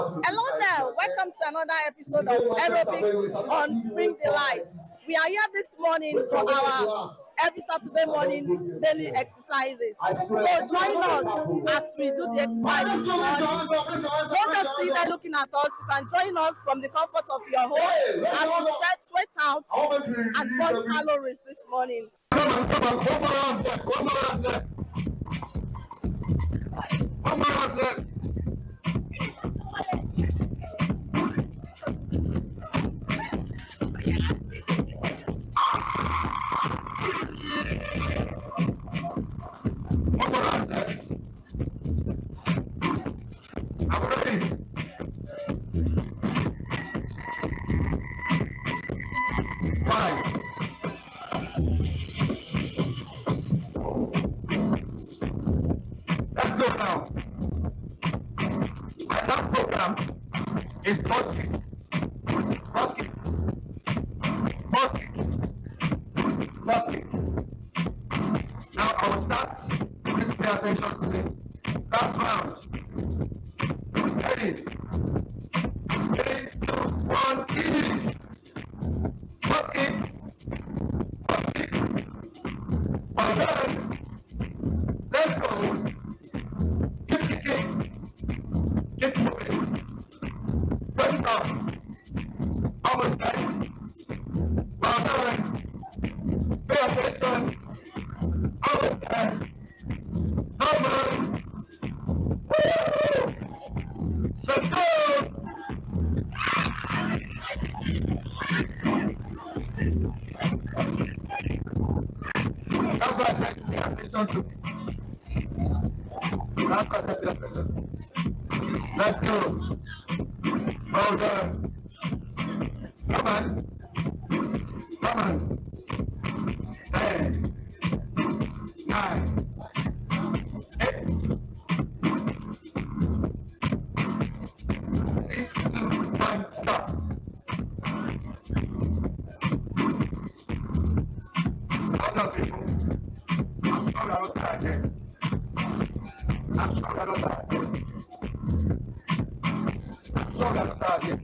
Hello there, welcome to another episode of Aerobics on Spring Delight. We are here this morning for our every Saturday morning daily exercises. So join us as we do the exercise this morning. Don't just sit there looking at us, you can join us from the comfort of your home as we set sweat out and burn calories this morning. It's basket. Now I will start. Please pay attention to me. Last round. Ready? 3, 2, 1, easy. Basket. Well done. Let's go. Keep kicking. Keep moving. Almost done. Well done. Pay attention. Almost done. Come on. Woo! Let's go. That's why I said pay attention to me. That's why I said pay attention. Let's go. Well done. Come on. Come on. 10, 9, 8, 3, 2, 1, stop. Hold on, people. I'm sure I don't tired yet. I'm sure I don't tired yet. I'm sure I don't tired yet.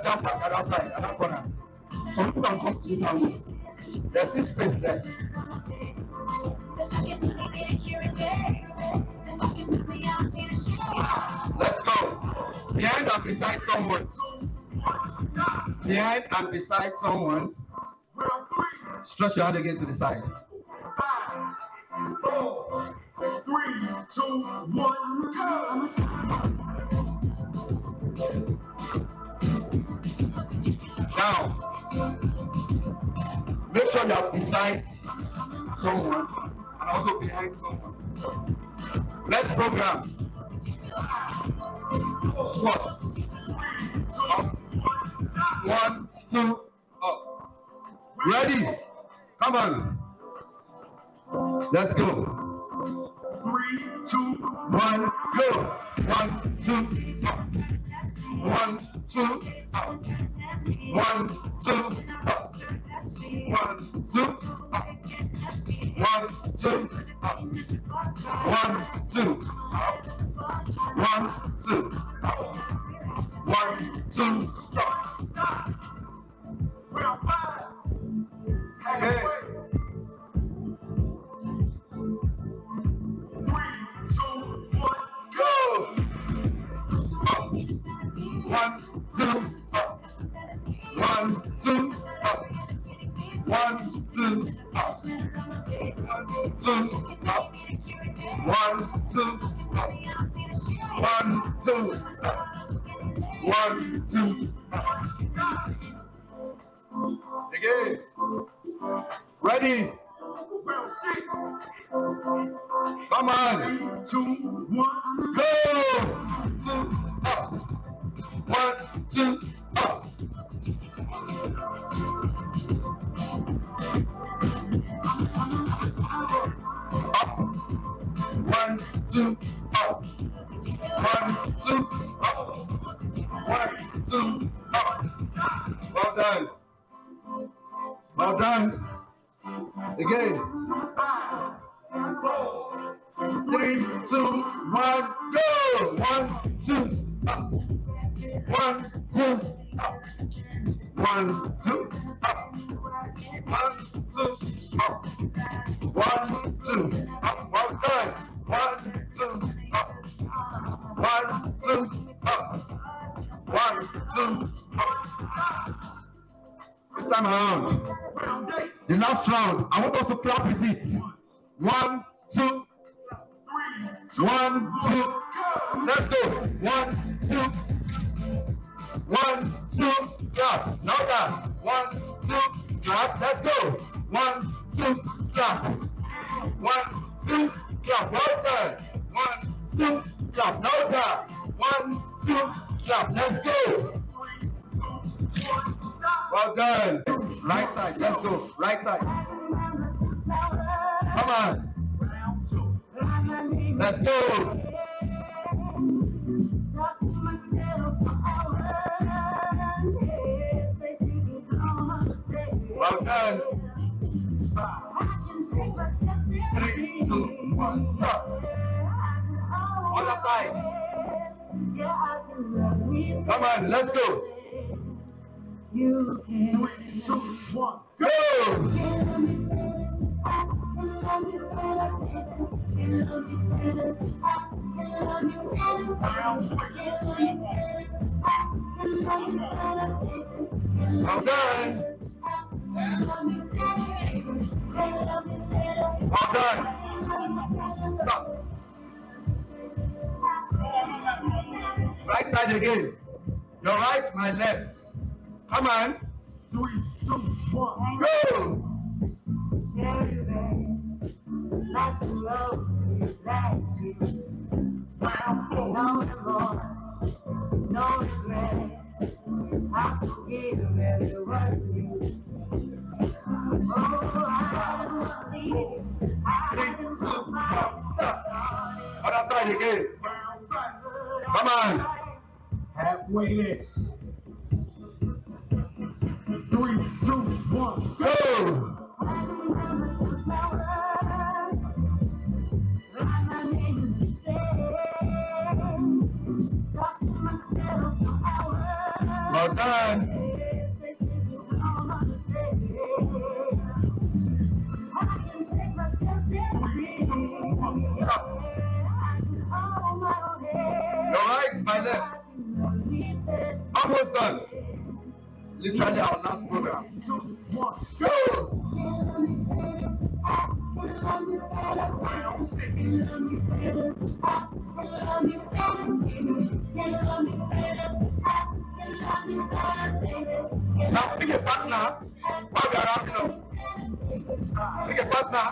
Jump back at that side, at that corner. Some people can come to this angle. There's still space there. Let's go. Behind and beside someone. Behind and beside someone. Stretch your hand again to the side. 5, 4, 3, 2, 1, go. Now, make sure you are beside someone and also behind someone. Let's program. Squats. Up. 1, 2, up. Ready? Come on. Let's go. 3, 2, 1, go. 1, 2, up. 1, 2, up. 1, 2, up. 1, 2, up. 1, 2, up. 1, 2, up. 1, 2, up. 1, 2, stop. We're on 5. Hey. 3, 2, 1, go. Up. 1, 2, up. 1, 2, up. 1, 2, up. 1, 2, up. 1, 2, up. 1, 2, up. 1, 2, up. Again. Ready? Come on. 3, 2, 1, go. 2, up. 1, 2, up. 2, up. 1, 2, up. 1, 2, up. Well done. Well done. Again. 3, 2, 1, go. 1, 2, up. 1, 2, up. 1, 2, up. 1, 2, up. 1, 2, up. Well done. 1, 2, up. 1, 2, up. 1, 2, up. This time around, the last round, I want us to clap with it. 1, 2, 1, 2, let's go. 1, 2, 1, 2, clap. Now that. 1, 2, clap. Let's go. 1, 2, clap. 1, 2, clap. Well done. 1, 2, clap. Now that. 1, 2, clap. Let's go. Well done. Right side. Let's go. Right side. Come on. Let's go. Well done. 3, 2, 1, stop. Other side. Come on, let's go. 3, 2, 1, go! Well done. Well done. Stop. Right side again. Your right, my left. Come on. 3, 2, 1, go! No regret. I forgive everyone you. Oh, I believe. 3, 2, 1, stop. Other side again. Come on. Halfway there. 3, 2, 1, go! Well done. Stop. Your right, my left. Almost done. Literally our last program. 2, 1, Go! Now pick a partner. While we are wrapping up. Pick a partner.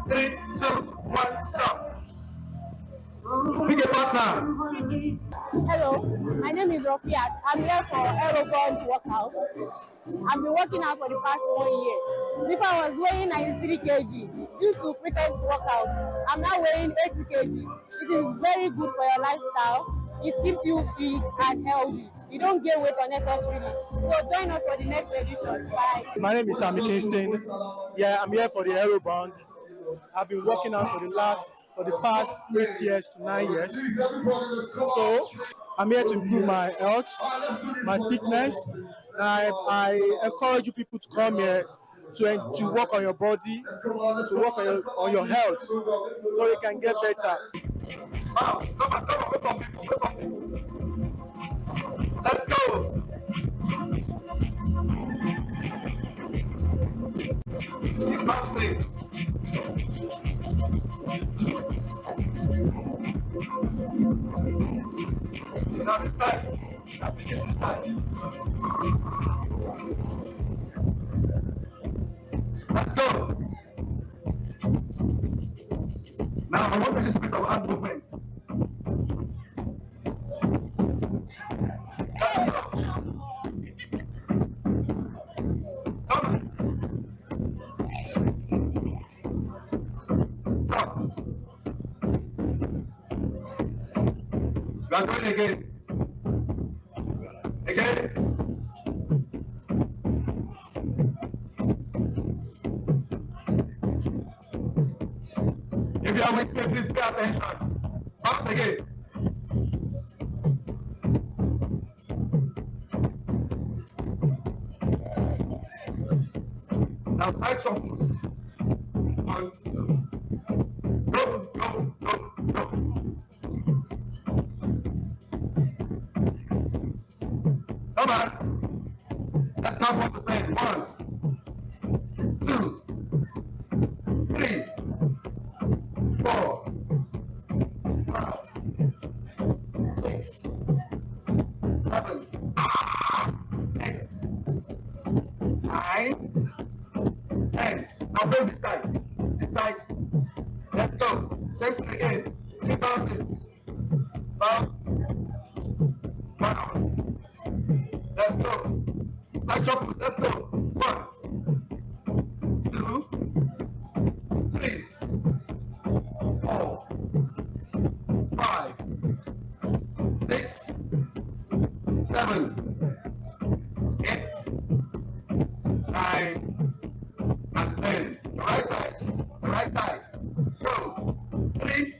3, 2, 1, stop. Pick a partner. Hello, my name is Rofiat. I'm here for Aeroborne workout. I've been working out for the past 1 year. Before I was weighing 93 kg due to frequent workout. I'm now weighing 80 kg. It is very good for your lifestyle. It keeps you fit and healthy. You don't gain weight unnecessarily. So join us for the next edition. Bye. My name is Sammy Kingston. Yeah, I'm here for the Aeroborne. I've been working out for the past 8 years to 9 years. So I'm here to improve my health, my fitness. I encourage you people to come here to work on your body, to work on your health, so you can get better. Wow, come on, people. Let's go. Keep bouncing. Now this side. That's it, this side. Let's go. Now I want to use a bit of hand movement. Stop. We are going again. Again. If you are with me, please pay attention. Once again. Now side shuffles. 1, 2. Go, go, go, go. Come on. Let's count 1 to 10. 1, 2, 3, 4, 5, 6, 7, 8, 9, 10. Now face this side. This side. Let's go. Same thing again. Keep bouncing. Bounce. Bounce. Let's go. Side shuffle. Let's go. 1, 2, 3, 4, 5, 6, 7, 8, 9, and 10. The right side. The right side. Go. 3,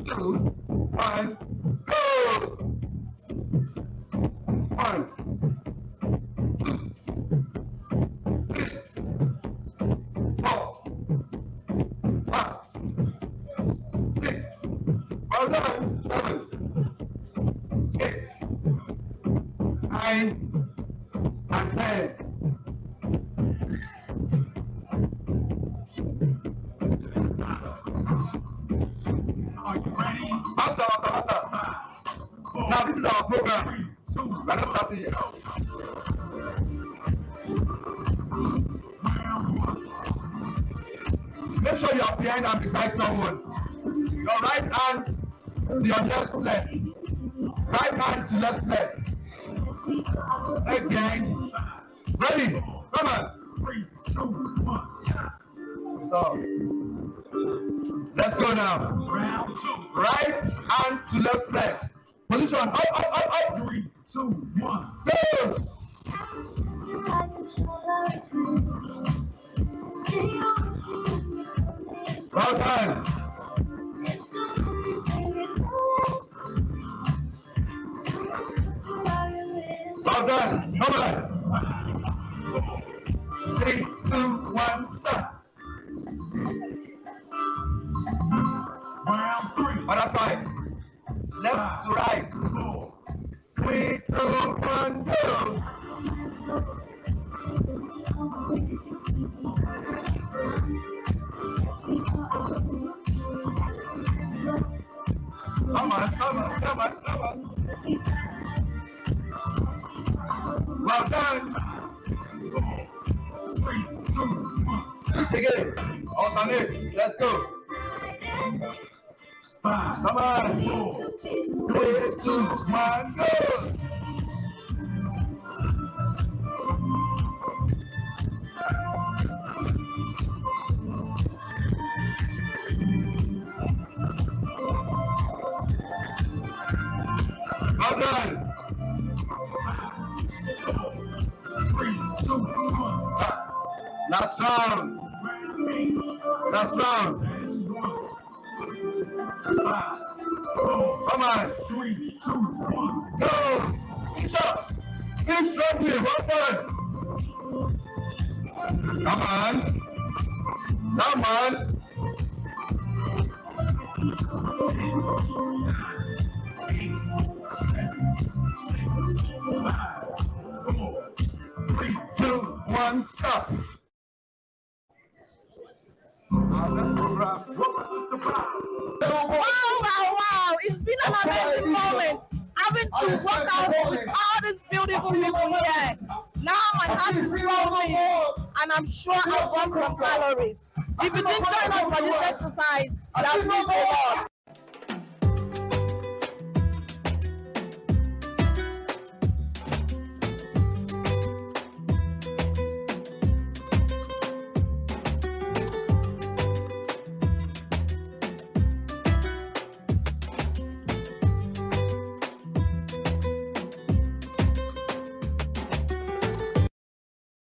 2, 1. Go. 1, 2, 3, 4, 5, 6. Well done. 7, 8, 9, and 10. Are you ready? Answer. Now this is our program. We are not starting yet. Make sure you are behind and beside someone. Your right hand to your left leg. Right hand to left leg. Again. Ready? Come on. 3, 2, 1. Stop. Let's go now. Round 2. Right hand to left leg. Position. Up. 3, 2, 1. Go. Well done. Well done. Come on. 3, 2, 1, stop. Round 3. Other side. Left to right. 4. 3, 2, 1, go. Come on. Well done. 3, 2, 1. Switch again. Alternate. Let's go. 5, Come on. 4, 3, 2, 1, go. Well done. 3, 2, 1. Stop. Last round. Round 8. Last round. Last 1. 5, 4, Come on. 3, 2, 1. Go. Finish up. Finish strongly. Well done. Come on. 8, 7, 6, 5, 4, 3, 2, 1, stop. Our next program. Wow. It's been an amazing moment having to work out with all these beautiful people here. Now my heart is flowing and I'm sure I'll burn some calories. If you didn't join us for this exercise, you have missed a lot.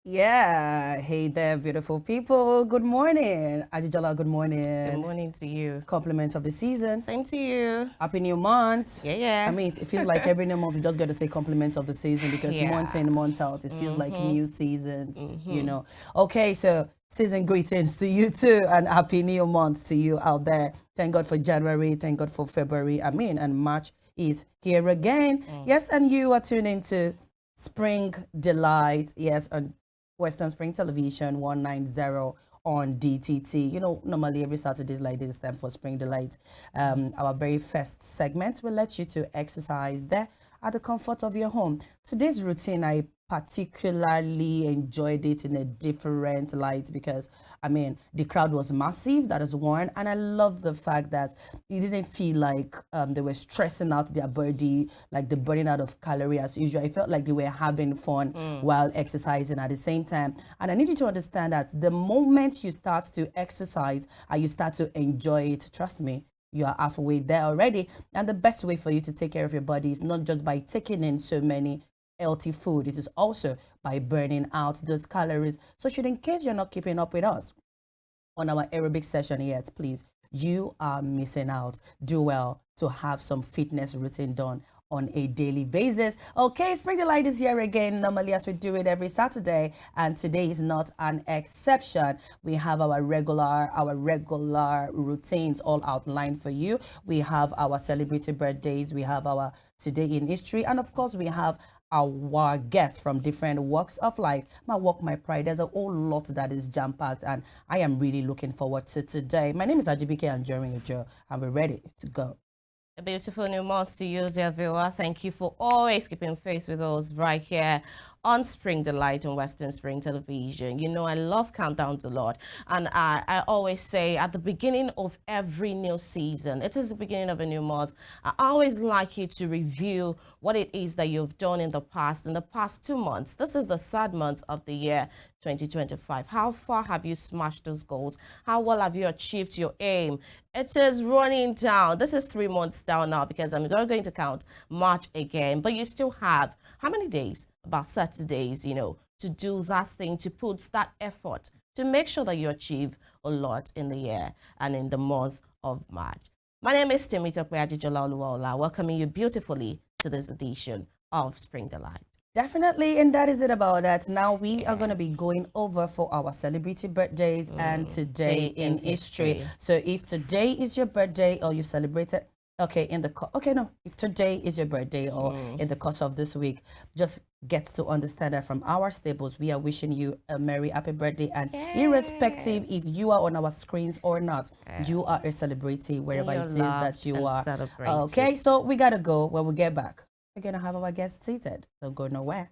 Yeah, hey there, beautiful people. Good morning. Ajijola, good morning. Good morning to you. Compliments of the season. Same to you. Happy new month. Yeah. I mean, it feels like every new month we just got to say compliments of the season because Yeah. month in, month out, it feels like new seasons, you know. Okay, so season greetings to you too and happy new month to you out there. Thank God for January. Thank God for February. I mean, and March is here again. Yes, and you are tuning to Spring Delight. Yes, on Western Spring Television 190 on DTT. You know, normally every Saturdays like this time for Spring Delight. Our very first segment will let you to exercise there at the comfort of your home. Today's routine, I particularly enjoyed it in a different light because I mean the crowd was massive, that is one, and I love the fact that it didn't feel like they were stressing out their body, like the burning out of calorie as usual. I felt like they were having fun while exercising at the same time. And I need you to understand that the moment you start to exercise and you start to enjoy it, trust me, you are halfway there already. And the best way for you to take care of your body is not just by taking in so many healthy food, it is also by burning out those calories. So should, in case you're not keeping up with us on our aerobic session yet, please, you are missing out. Do well to have some fitness routine done on a daily basis. Okay, Spring Delight is here again, normally as we do it every Saturday, and today is not an exception. We have our regular routines all outlined for you. We have our celebrity birthdays, we have our today in history, and of course we have our guests from different walks of life. My work, my pride. There's a whole lot that is jam-packed, and I am really looking forward to today. My name is Ajibike Anjorin Ojo, and we're ready to go. A beautiful new month to you, dear viewer. Thank you for always keeping faith with us right here on Spring Delight on Western Spring Television. You know, I love countdowns a lot. And I always say at the beginning of every new season, it is the beginning of a new month, I always like you to review what it is that you've done in the past 2 months. This is the third month of the year 2025. How far have you smashed those goals? How well have you achieved your aim? It is running down. This is 3 months down now because I'm not going to count March again, but you still have how many days? About 30 days, you know, to do that thing, to put that effort to make sure that you achieve a lot in the year and in the month of March. My name is Temitope Ajijola Oluwaola, welcoming you beautifully to this edition of Spring Delight. Definitely, and that is it about that. Now we are going to be going over for our celebrity birthdays and today in history. So if today is your birthday or you celebrated, okay, if today is your birthday or in the course of this week, just get to understand that from our stables, we are wishing you a merry happy birthday, and irrespective if you are on our screens or not, you are a celebrity wherever it is that you are. Okay, so we gotta go. When we get back, we're gonna have our guests seated. Don't go nowhere.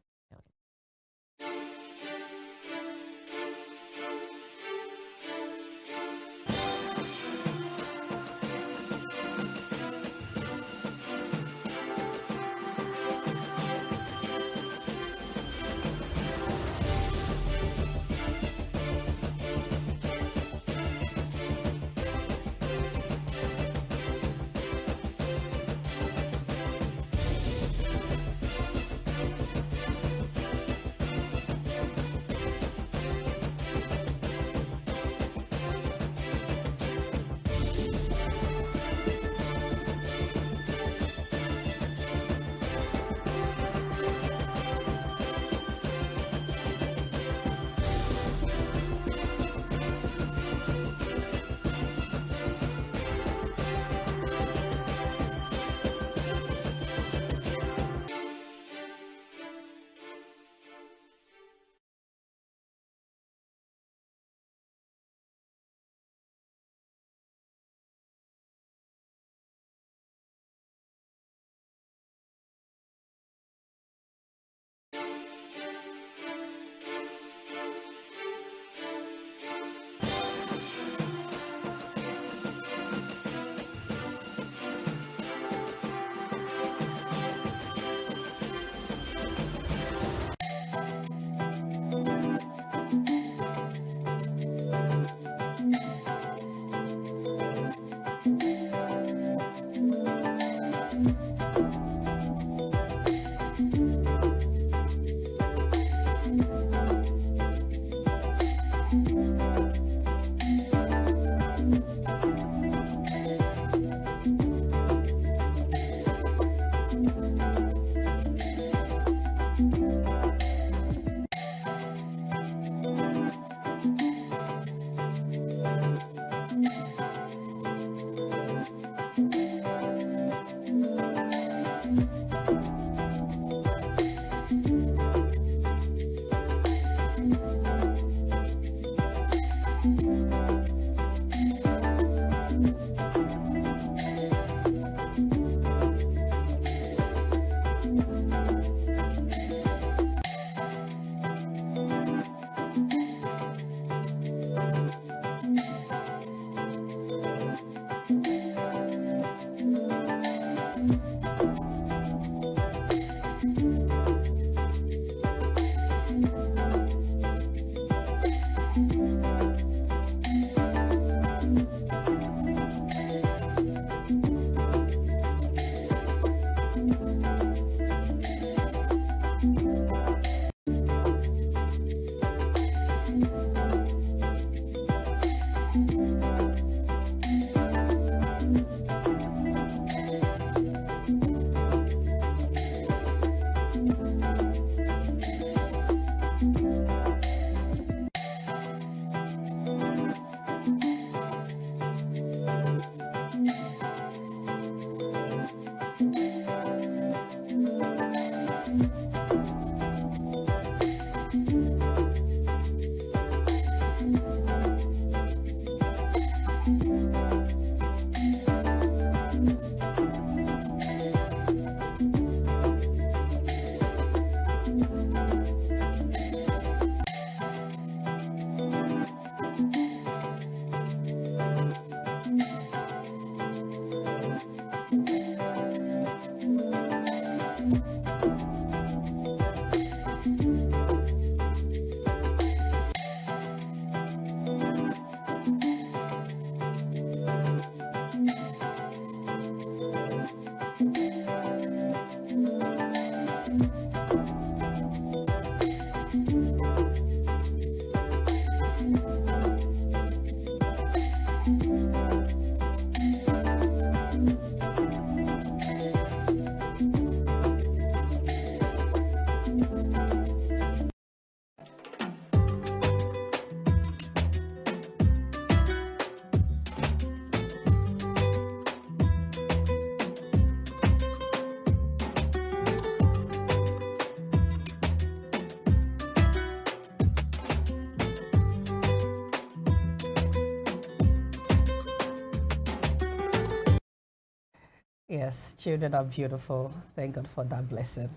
Yes, children are beautiful. Thank God for that blessing.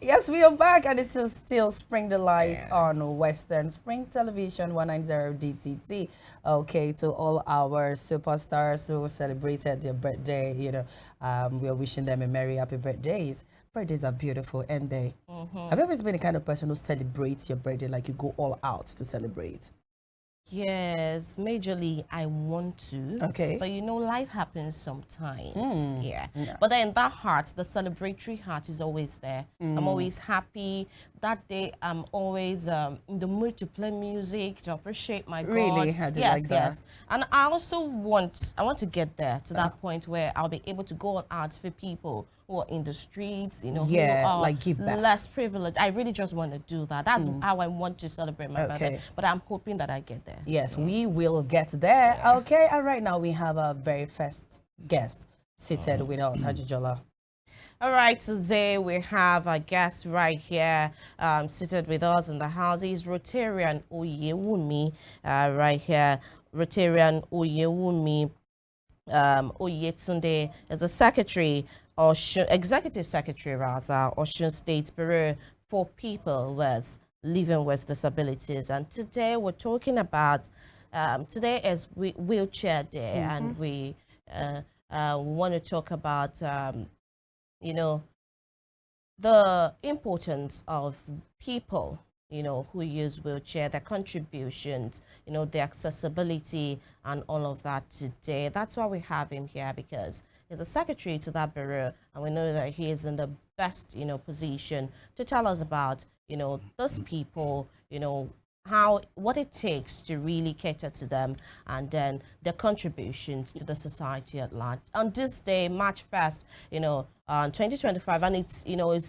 Yes, we are back, and it's still Spring Delight on Western Spring Television 190 DTT. Okay, to all our superstars who celebrated their birthday, we are wishing them a merry, happy birthdays. Birthdays are beautiful, and they. Have you always been the kind of person who celebrates your birthday, like you go all out to celebrate? Yes, majorly I want to. Okay. But life happens sometimes. Yeah. Yeah. But then that heart, the celebratory heart is always there. I'm always happy. That day I'm always in the mood to play music, to appreciate my God. Really? How do you like that? Yes. And I also want to get there to that point where I'll be able to go out for people who are in the streets, who are like give back. less privileged. I really just want to do that. That's how I want to celebrate my birthday. But I'm hoping that I get there. Yes, we will get there. Okay, and right now we have our very first guest seated with us, Hajijola. All right, today we have a guest right here seated with us in the house. He's Rotarian Oyewumi, right here. Rotarian Oyewumi Oyetunde is the secretary, or executive secretary rather, Osun State Bureau for People with Living with Disabilities. And today we're talking about, today is Wheelchair Day, and we want to talk about, the importance of people, who use wheelchair, their contributions, the accessibility and all of that today. That's why we have him here, because he's a secretary to that bureau, and we know that he is in the best, position to tell us about, those people, what it takes to really cater to them, and then their contributions to the society at large. On this day, March 1st, 2025, and it's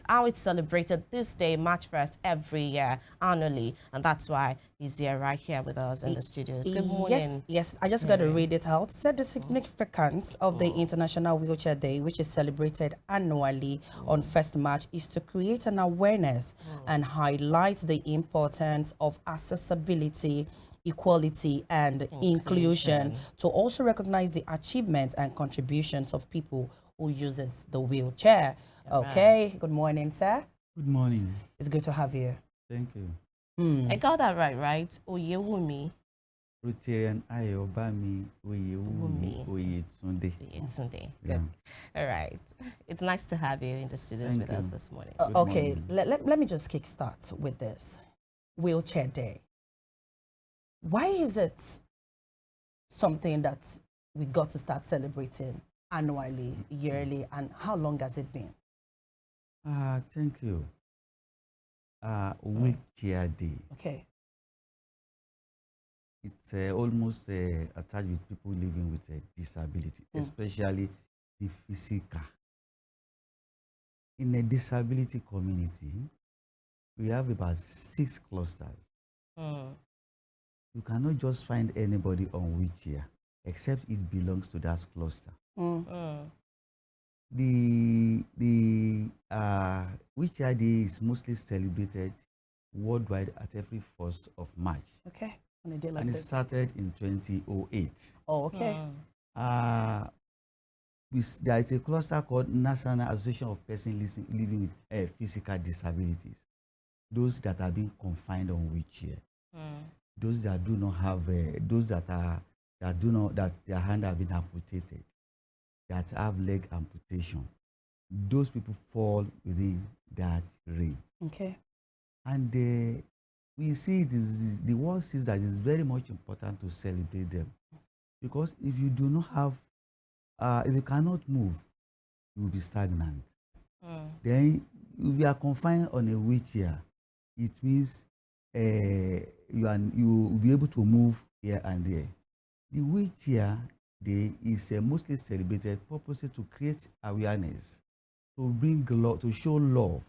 how it's celebrated this day, March 1st, every year, annually, and that's why he's here, right here with us in the studios. Good morning. Yes, I just got to read it out. Said the significance of the International Wheelchair Day, which is celebrated annually on 1st March, is to create an awareness and highlight the importance of accessibility, equality, and inclusion, to also recognize the achievements and contributions of people who uses the wheelchair. Okay, good morning, sir. Good morning. It's good to have you. Thank you. I got that right? Oyewumi. Rotarian Ayobami Oyetunde. Good. All right. It's nice to have you in the studios with us this morning. Okay, let me just kickstart with this. Wheelchair Day. Why is it something that we got to start celebrating annually, yearly, and how long has it been? Thank you. Wheelchair Day. Okay. It's almost attached with people living with a disability, especially the physical. In a disability community, we have about 6 clusters. You cannot just find anybody on wheelchair except it belongs to that cluster. The Wheelchair Day is mostly celebrated worldwide at every 1st of March. Okay, on a day like and this. It started in 2008. Oh, okay. There is a cluster called National Association of Persons Living with Physical Disabilities. Those that are being confined on wheelchair. Those that do not have, those that their hand have been amputated, that have leg amputation. Those people fall within that range. Okay. And we see the world sees that it's very much important to celebrate them, because if you do not have, if you cannot move, you will be stagnant. Then, if you are confined on a wheelchair, it means you will be able to move here and there. The Wheelchair Day is mostly celebrated purposely to create awareness, to bring love, to show love,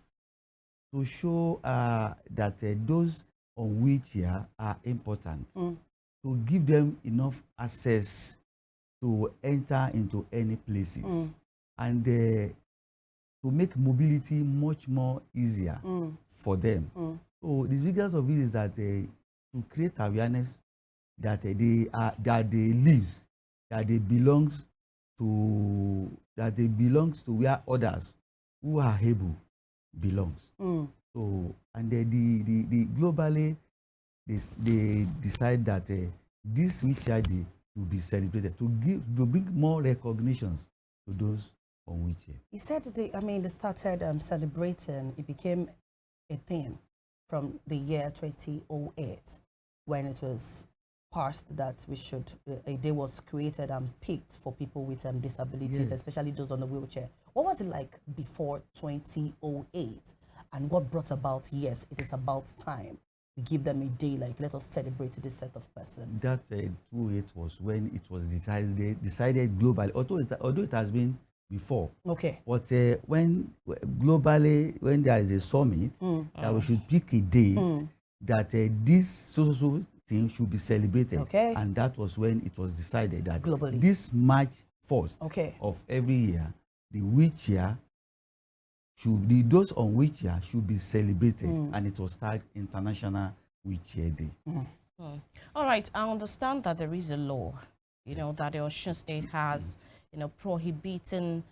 to show that those on wheelchair are important, to give them enough access to enter into any places, and to make mobility much more easier for them. So the biggest of it is that to create awareness that they belongs to that they belongs to where others who are able belongs. So and the globally they decide that this wheelchair day to be celebrated to bring more recognitions to those on wheelchair. You said they started celebrating. It became a thing from the year 2008 when it was passed that we should a day was created and picked for people with disabilities, Yes. especially those on the wheelchair. What was it like before 2008, and what brought about? Yes, it is about time to give them a day like let us celebrate this set of persons. That 2008 was when it was decided globally, although it has been before. Okay. But when globally, when there is a summit, that we should pick a date that this so thing should be celebrated. Okay. And that was when it was decided that Globally. this March 1st Okay. of every year, the wheelchair should be, those on wheelchair should be celebrated, and it was start International Wheelchair Day. All right, I understand that there is a law, that the Osun State has, prohibiting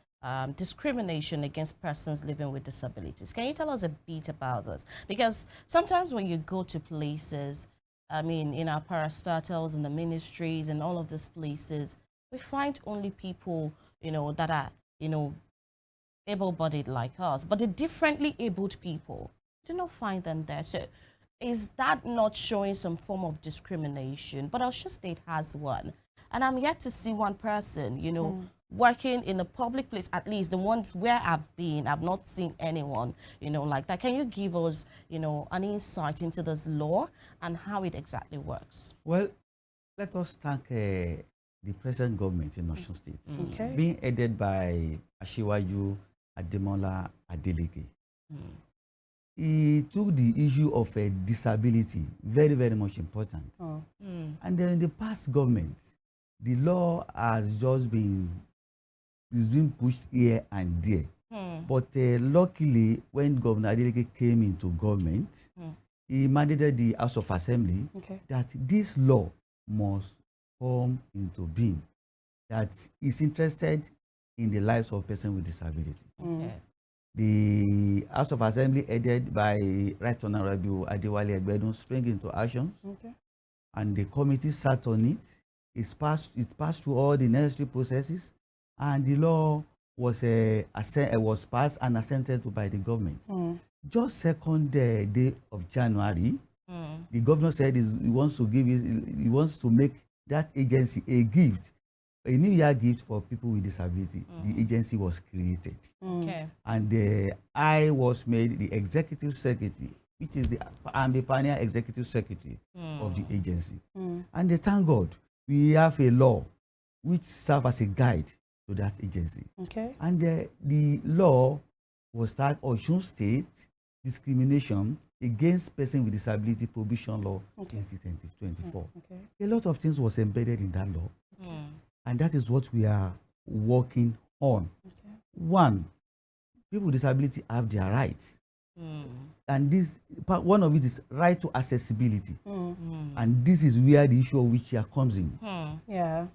discrimination against persons living with disabilities. Can you tell us a bit about this? Because sometimes when you go to places, in our parastatals, in the ministries, and all of these places, we find only people, that are, able-bodied like us, but the differently abled people, do not find them there. So is that not showing some form of discrimination? But Osun State has one. And I'm yet to see one person, working in a public place, at least the ones where I've been, I've not seen anyone, like that. Can you give us, an insight into this law and how it exactly works? Well, let us thank the present government in Osun State, Okay. being headed by Asiwaju Ademola Adeleke. He took the issue of disability very, very much important. And then in the past government, the law has just been pushed here and there. But luckily, when Governor Adeleke came into government, he mandated the House of Assembly that this law must come into being, that is interested in the lives of persons with disability. Okay. The House of Assembly, headed by Right Honorable Adewale Egbedun, sprang into action, and the committee sat on it. It passed through all the necessary processes, and the law was passed and assented to by the government. Just second day of January, the governor said he wants to make that agency a gift, a New Year gift for people with disability. The agency was created. Okay. And I was made the executive secretary, which is I'm the pioneer executive secretary of the agency. And thank God, we have a law which serves as a guide to that agency. Okay. And the law was that Osun State Discrimination Against Persons with Disability Prohibition Law 2024. Okay. A lot of things was embedded in that law. And that is what we are working on. One, people with disability have their rights. And one of it is right to accessibility. And this is where the issue of wheelchair comes in. Yeah.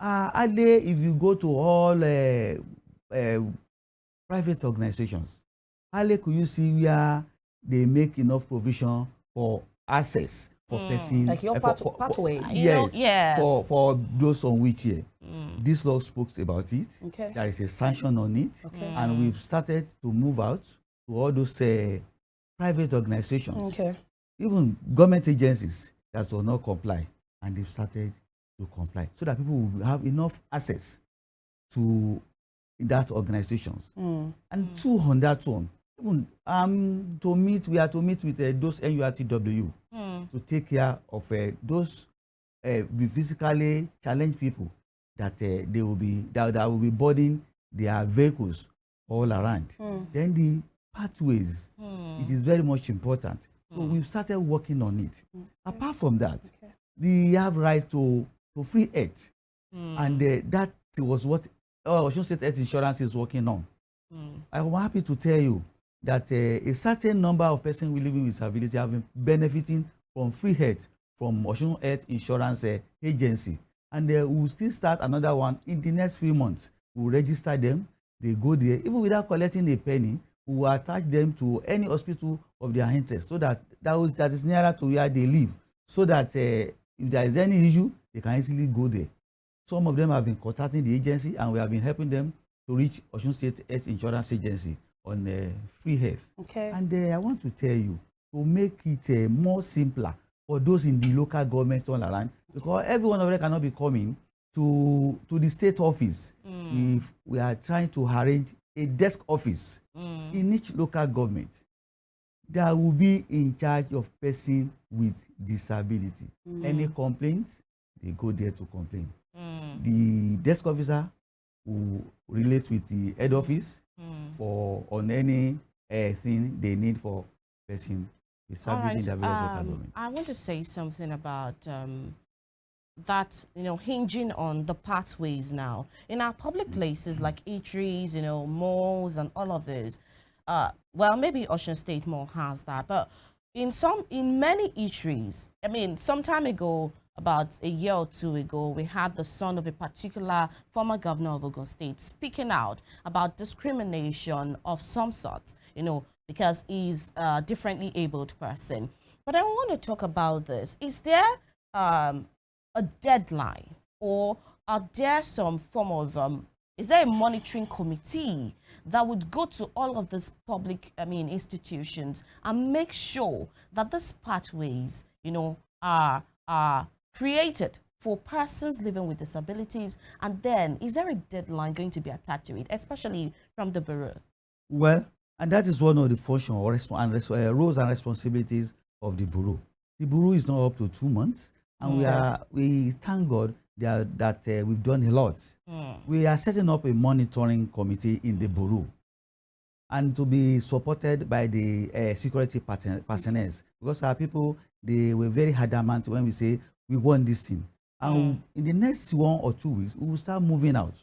If you go to all private organizations, could you see where they make enough provision for access for persons? Like your pathway. Yes, yes. for those on wheelchair. This law spoke about it. Okay. There is a sanction on it. And we've started to move out to all those private organizations. Even government agencies that will not comply, and they've started to comply so that people will have enough access to that organizations. And two on that one, even we are to meet with those NURTW to take care of those physically challenged people that they will be that will be boarding their vehicles all around. Then the pathways, it is very much important. So we've started working on it. Apart from that, they have right to free health, and that was what Osun State Health Insurance is working on. I'm happy to tell you that a certain number of persons living with disability have been benefiting from free health from Osun Health Insurance Agency. And we'll still start another one in the next few months. We'll register them. They go there. Even without collecting a penny, we will attach them to any hospital of their interest so that that is nearer to where they live. So that if there is any issue, they can easily go there. Some of them have been contacting the agency, and we have been helping them to reach Osun State Health Insurance Agency on free health. Okay. And I want to tell you, to make it more simpler for those in the local governments all around, because every one of them cannot be coming to the state office. If we are trying to arrange a desk office in each local government that will be in charge of person with disability. Any complaints, they go there to complain. The desk officer will relate with the head office on any thing they need for person with disability in the various local governments. I want to say something about that, hinging on the pathways now. In our public places like eateries, malls and all of those, well, maybe Ocean State Mall has that, but in many eateries, I mean, some time ago, about a year or two ago, we had the son of a particular former governor of Ogun State speaking out about discrimination of some sort, because he's a differently abled person. But I want to talk about this. Is there a deadline, or are there some form of, is there a monitoring committee that would go to all of these public, institutions and make sure that these pathways, are created for persons living with disabilities? And then, is there a deadline going to be attached to it, especially from the Bureau? Well, and that is one of the functions roles and responsibilities of the Bureau. The Bureau is not up to 2 months, and we thank God that we've done a lot. We are setting up a monitoring committee in the Bureau, and to be supported by the security personnel, because our people, they were very adamant when we say we want this thing. And in the next 1 or 2 weeks, we will start moving out.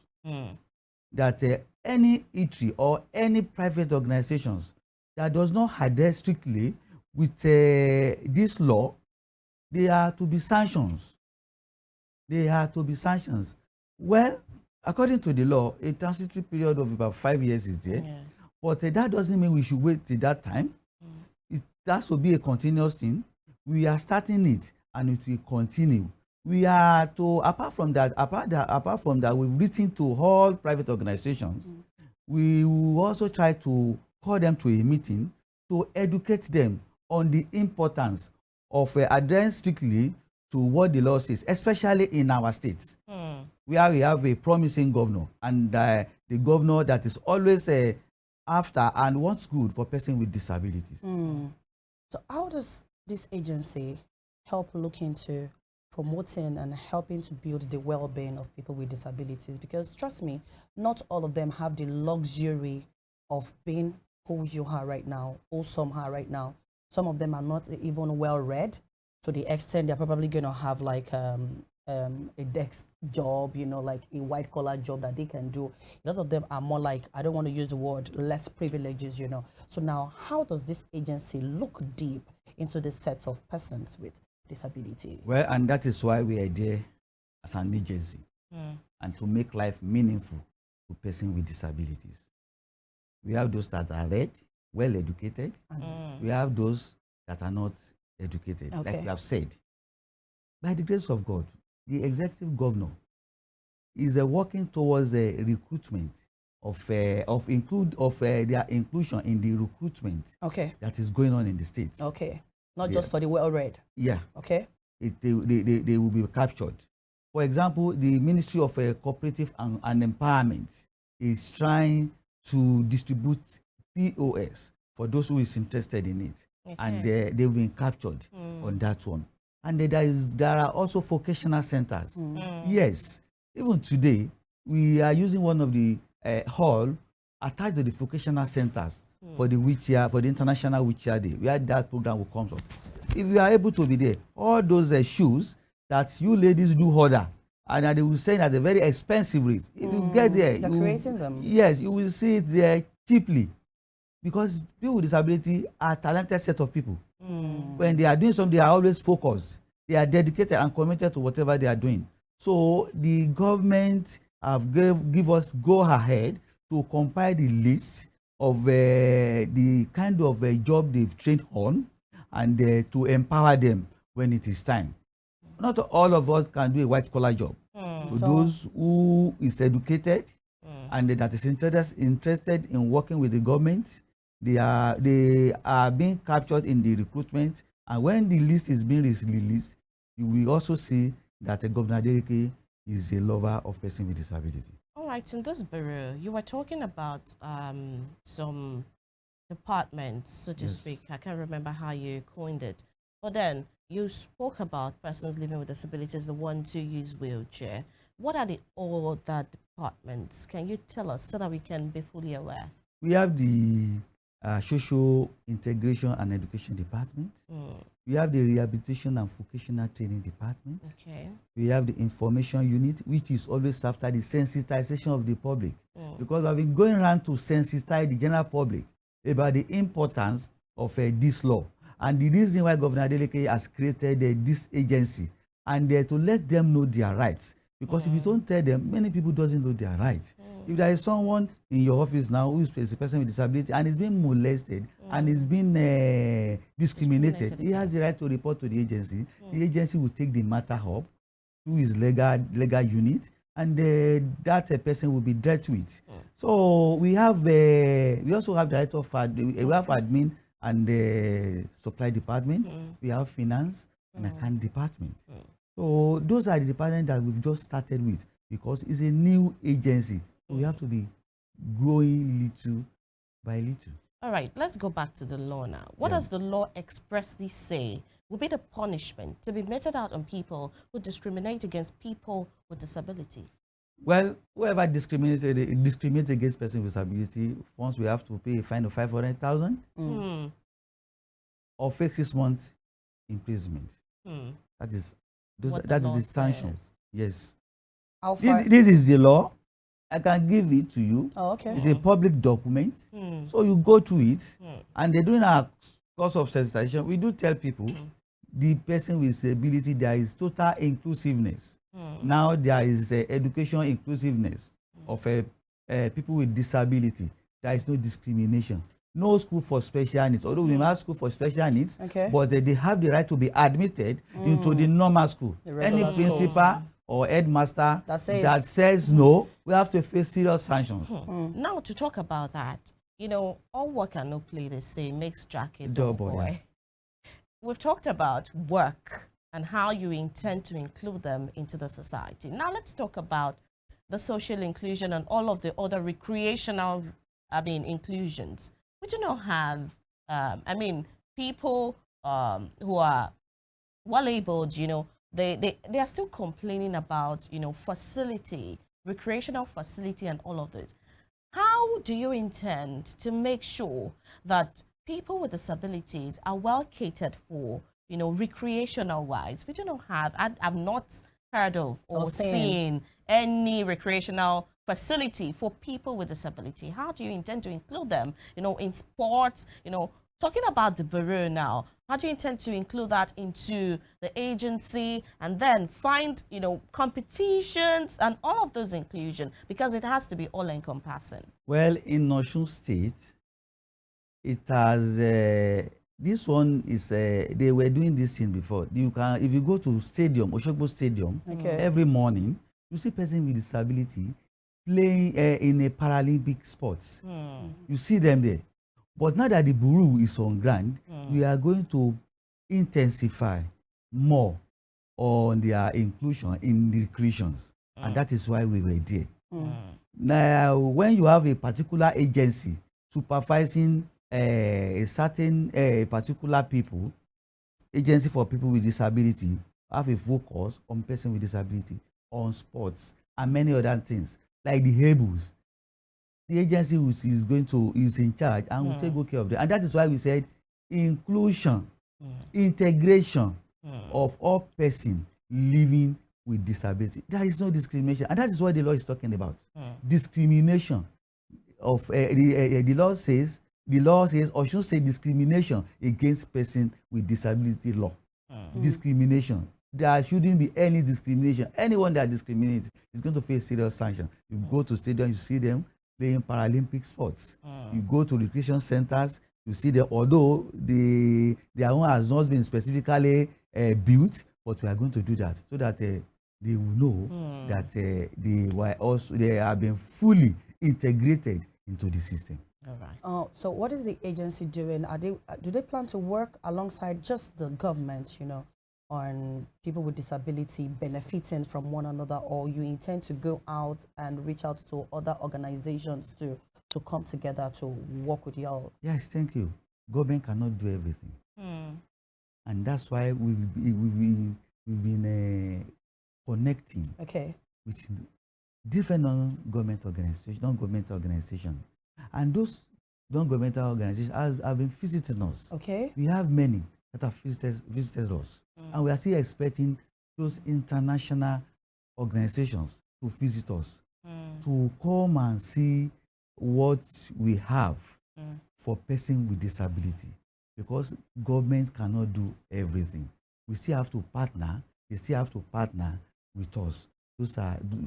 That any eatery or any private organizations that does not adhere strictly with this law, there are to be sanctions. There are to be sanctions. Well, according to the law, a transitory period of about 5 years is there. Yeah. But that doesn't mean we should wait till that time. It has to be a continuous thing. We are starting it, and it will continue. We are to, apart from that, we've written to all private organizations. We will also try to call them to a meeting to educate them on the importance of adhering strictly to what the law says, especially in our states, where we have a promising governor, and the governor that is always after and wants good for persons with disabilities. So how does this agency help look into promoting and helping to build the well-being of people with disabilities? Because trust me, not all of them have the luxury of being who you are right now, or some are right now. Some of them are not even well-read, to the extent they're probably going to have like a desk job, like a white-collar job that they can do. A lot of them are more like, I don't want to use the word, less privileges, So now, how does this agency look deep into the sets of persons with disability? Well, and that is why we are there as an agency, and to make life meaningful to persons with disabilities. We have those that are read, well educated. We have those that are not educated, like we have said. By the grace of God, the executive governor is working towards a recruitment of their inclusion in the recruitment that is going on in the states. Not just for the well-read. Yeah. They will be captured. For example, the Ministry of Cooperative and Empowerment is trying to distribute POS for those who is interested in it, and they've been captured on that one. And there are also vocational centers. Yes, even today we are using one of the hall attached to the vocational centers for the wheelchair, for the International Wheelchair Day, where that program will come up. If you are able to be there, all those shoes that you ladies do order, and they will sell at a very expensive rate. If you get there, they're creating them. Yes, you will see it there cheaply, because people with disability are a talented set of people. When they are doing something, they are always focused. They are dedicated and committed to whatever they are doing. So the government have give us go ahead to compile the list of the kind of job they've trained on, and to empower them when it is time. Not all of us can do a white collar job. To those who is educated and that is interested in working with the government, they are being captured in the recruitment, and when the list is being released, you will also see that Governor Adeleke is a lover of persons with disability. All right, in this bureau, you were talking about some departments, so to speak. I can't remember how you coined it. But then you spoke about persons living with disabilities, the ones who use wheelchair. What are the other departments? Can you tell us so that we can be fully aware? We have the Social Integration and Education Department. We have the Rehabilitation and Vocational Training Department. Okay. We have the Information Unit, which is always after the sensitization of the public. Because I've been going around to sensitize the general public about the importance of this law. And the reason why Governor Adeleke has created this agency, and to let them know their rights. Because if you don't tell them, many people doesn't know their rights. If there is someone in your office now who is a person with disability and is being molested and is being discriminated, he has the right to report to the agency. The agency will take the matter up to his legal unit, and that person will be dealt with. So we have we also have director of we have admin and supply department. We have finance and account department. So those are the departments that we've just started with, because it's a new agency. So we have to be growing little by little. All right, let's go back to the law now. What does the law expressly say will be the punishment to be meted out on people who discriminate against people with disability? Well, whoever discriminates against persons with disability, once we have to pay a fine of 500,000 or fix 6 months imprisonment. That is the sanction. Yes. This is the law. I can give it to you. Oh, okay. It's a public document. So you go to it, and they're doing our course of sensitization. We do tell people the person with disability, there is total inclusiveness. Now there is education inclusiveness of people with disability. There is no discrimination. No school for special needs, although we have school for special needs, but they have the right to be admitted into the normal school. Any principal or headmaster that says no, we have to face serious sanctions. Now, to talk about that, you know, all work and no play, they say, makes Jack a dull boy. We've talked about work and how you intend to include them into the society. Now, let's talk about the social inclusion and all of the other recreational, inclusions. We do not have, people who are well-abled, you know, they are still complaining about, you know, facility, recreational facility and all of this. How do you intend to make sure that people with disabilities are well catered for, you know, recreational-wise? We do not have, I've not heard of or seen any recreational facility for people with disability. How do you intend to include them, you know, in sports, you know, talking about the bureau now, how do you intend to include that into the agency and then find, you know, competitions and all of those inclusion, because it has to be all encompassing? Well, in Osun State, it has, this one is, they were doing this thing before. You can, if you go to stadium, Oshogbo Stadium, every morning, you see person with disability playing in a Paralympic sports. You see them there. But now that the bureau is on ground, we are going to intensify more on their inclusion in the recreations. And that is why we were there. Now, when you have a particular agency supervising a certain particular people, agency for people with disability, have a focus on person with disability, on sports, and many other things, like the Hables. The agency is in charge and will take good care of them. And that is why we said inclusion, integration of all persons living with disability. There is no discrimination. And that is what the law is talking about. Discrimination of the law says, or should say discrimination against persons with disability law. Discrimination. there shouldn't be any discrimination. Anyone that discriminates is going to face serious sanction. You go to stadium, you see them playing Paralympic sports. You go to recreation centers, you see them, although their own has not been specifically built, but we are going to do that so that they will know that they have been fully integrated into the system. All right. So what is the agency doing? Do they plan to work alongside just the government, on people with disability benefiting from one another, or you intend to go out and reach out to other organizations to come together to work with y'all? Yes, thank you. Government cannot do everything. And that's why we've been connecting with different non-government organizations. And those non-governmental organizations have been visiting us. Okay. We have many that have visited us. And we are still expecting those international organizations to visit us, to come and see what we have for persons with disability. Because government cannot do everything. We still have to partner. They still have to partner with us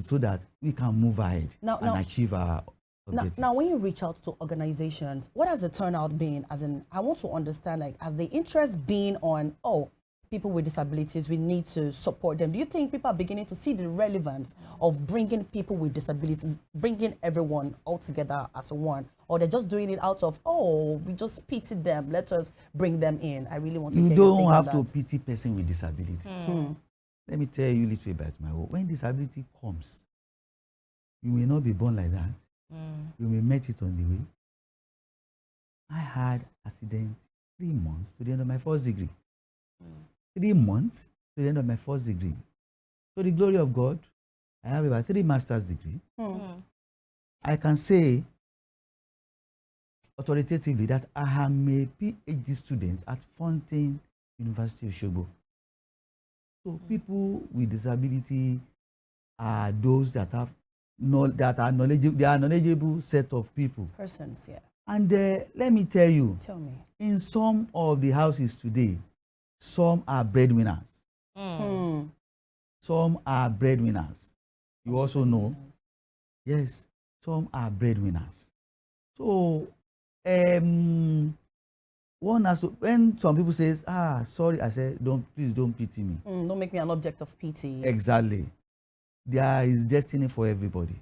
so that we can move ahead and achieve our objectives. Now, when you reach out to organizations, what has the turnout been? As in, I want to understand, like, has the interest been on, people with disabilities, we need to support them? Do you think people are beginning to see the relevance of bringing people with disabilities, bringing everyone all together as one? Or they're just doing it out of, we just pity them, let us bring them in? I really want to hear your take on that. You don't have to pity person with disability. Let me tell you a little about my work. When disability comes, you may not be born like that. You may meet it on the way. I had accident 3 months to the end of my first degree. 3 months to the end of my first degree. To the glory of God, I have about 3 master's degree. I can say authoritatively that I am a PhD student at Fountain University of Osogbo. So people with disability are those that are knowledgeable. They are a knowledgeable set of people. Persons, yeah. And let me tell you, in some of the houses today, some are breadwinners. Some are breadwinners. You also know, yes, some are breadwinners. So one has to, when some people says, sorry, I said, please don't pity me. Don't make me an object of pity. Exactly. There is destiny for everybody.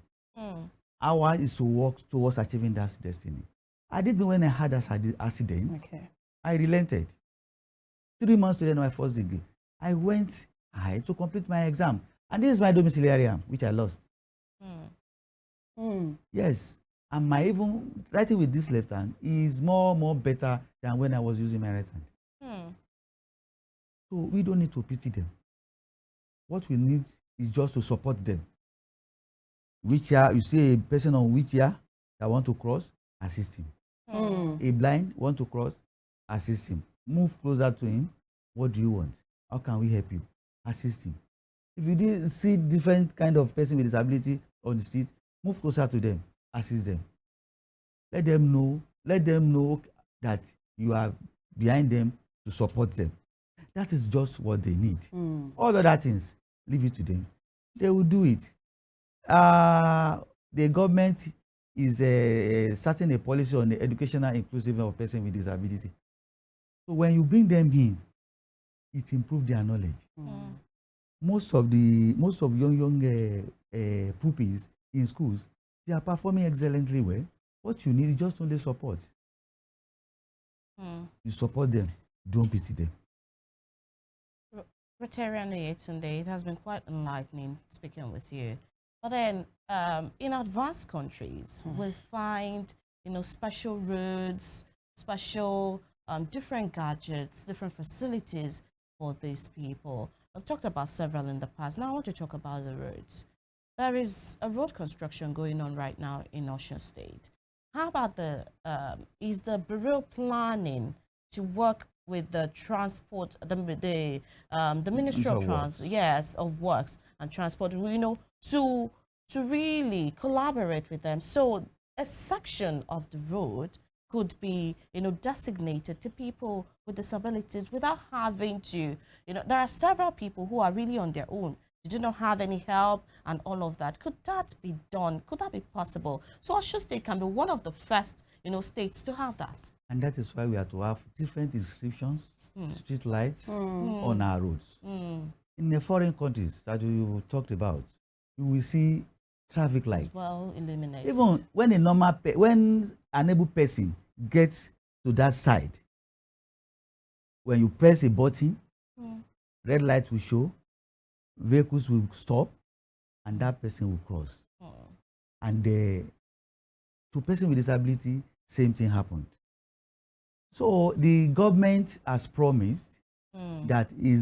Our is to work towards achieving that destiny. I did when I had that accident. I relented. 3 months to the end of my first degree, I went ahead to complete my exam. And this is my domiciliary, which I lost. Yes. And my even writing with this left hand is more better than when I was using my right hand. So we don't need to pity them. What we need is just to support them. Wheelchair, you see a person on wheelchair that want to cross, assist him. A blind want to cross, assist him. Move closer to him. What do you want? How can we help you? Assist him. If you see different kind of person with disability on the street, move closer to them, assist them. Let them know that you are behind them to support them. That is just what they need. All other things, leave it to them. They will do it. The government is starting a policy on the educational inclusiveness of persons with disability. So when you bring them in, it improves their knowledge. Most of young pupils in schools, they are performing excellently well. What you need is just only support. You support them, don't pity them. Rotarian Yetunde, it has been quite enlightening speaking with you. But then, in advanced countries, we find, special roads, special different gadgets, different facilities for these people. I've talked about several in the past. Now I want to talk about the roads. There is a road construction going on right now in Osun State. How about is the Bureau planning to work with the transport, the Ministry of Transport, of Works and Transport, to really collaborate with them, so a section of the road could be, designated to people with disabilities without having to, there are several people who are really on their own. They do not have any help and all of that. Could that be done? Could that be possible? So Osun State can be one of the first, states to have that. And that is why we have to have different inscriptions, street lights on our roads. In the foreign countries that you talked about, you will see traffic lights. Well illuminated. Even when when an able person gets to that side, when you press a button, red light will show, vehicles will stop, and that person will cross. And to person with disability, same thing happened. So the government has promised that they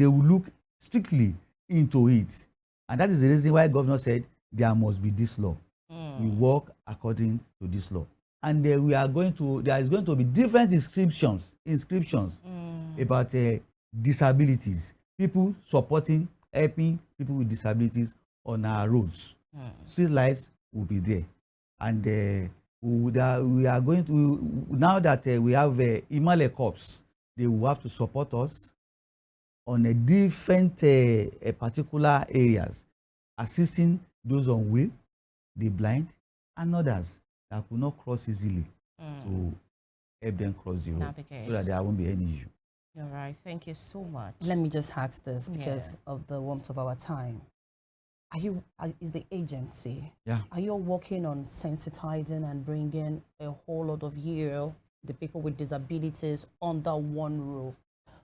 will look strictly into it. And that is the reason why governor said there must be this law. We work according to this law. And there is going to be different inscriptions about disabilities, people supporting, helping people with disabilities on our roads. Street lights will be there. And we are going to, now that we have Imale Corps, they will have to support us on a different particular areas, assisting those on wheel, the blind, and others that could not cross easily to help them cross the road. Navigate. So that there won't be any issue. All right, thank you so much. Let me just ask this because of the warmth of our time. Is the agency, are you working on sensitizing and bringing a whole lot of the people with disabilities under one roof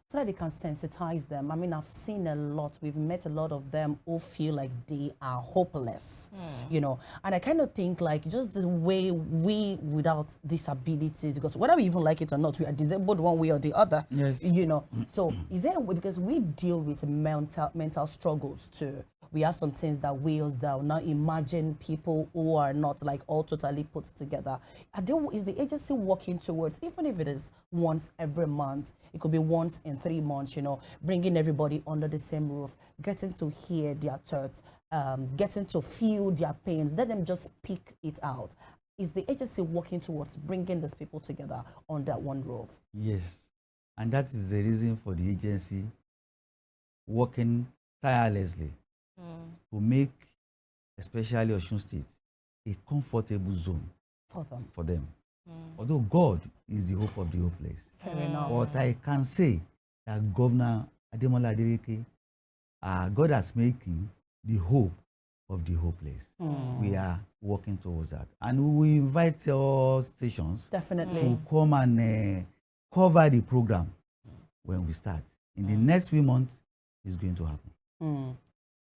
so that they can sensitize them? I mean, I've seen a lot, we've met a lot of them who feel like they are hopeless, and I kind of think like just the way we without disabilities, because whether we even like it or not, we are disabled one way or the other, so is there a way, because we deal with mental struggles too. We have some things that weigh us down. Now imagine people who are not like all totally put together. Is the agency working towards, even if it is once every month, it could be once in 3 months, bringing everybody under the same roof, getting to hear their thoughts, getting to feel their pains, let them just speak it out. Is the agency working towards bringing these people together under one roof? Yes, and that is the reason for the agency working tirelessly to make, especially Osun State, a comfortable zone for them. Although God is the hope of the hopeless. Fair enough. But I can say that Governor Ademola Adeleke, God has made him the hope of the hopeless. We are working towards that. And we invite all stations to come and cover the program when we start. In the next few months, it's going to happen.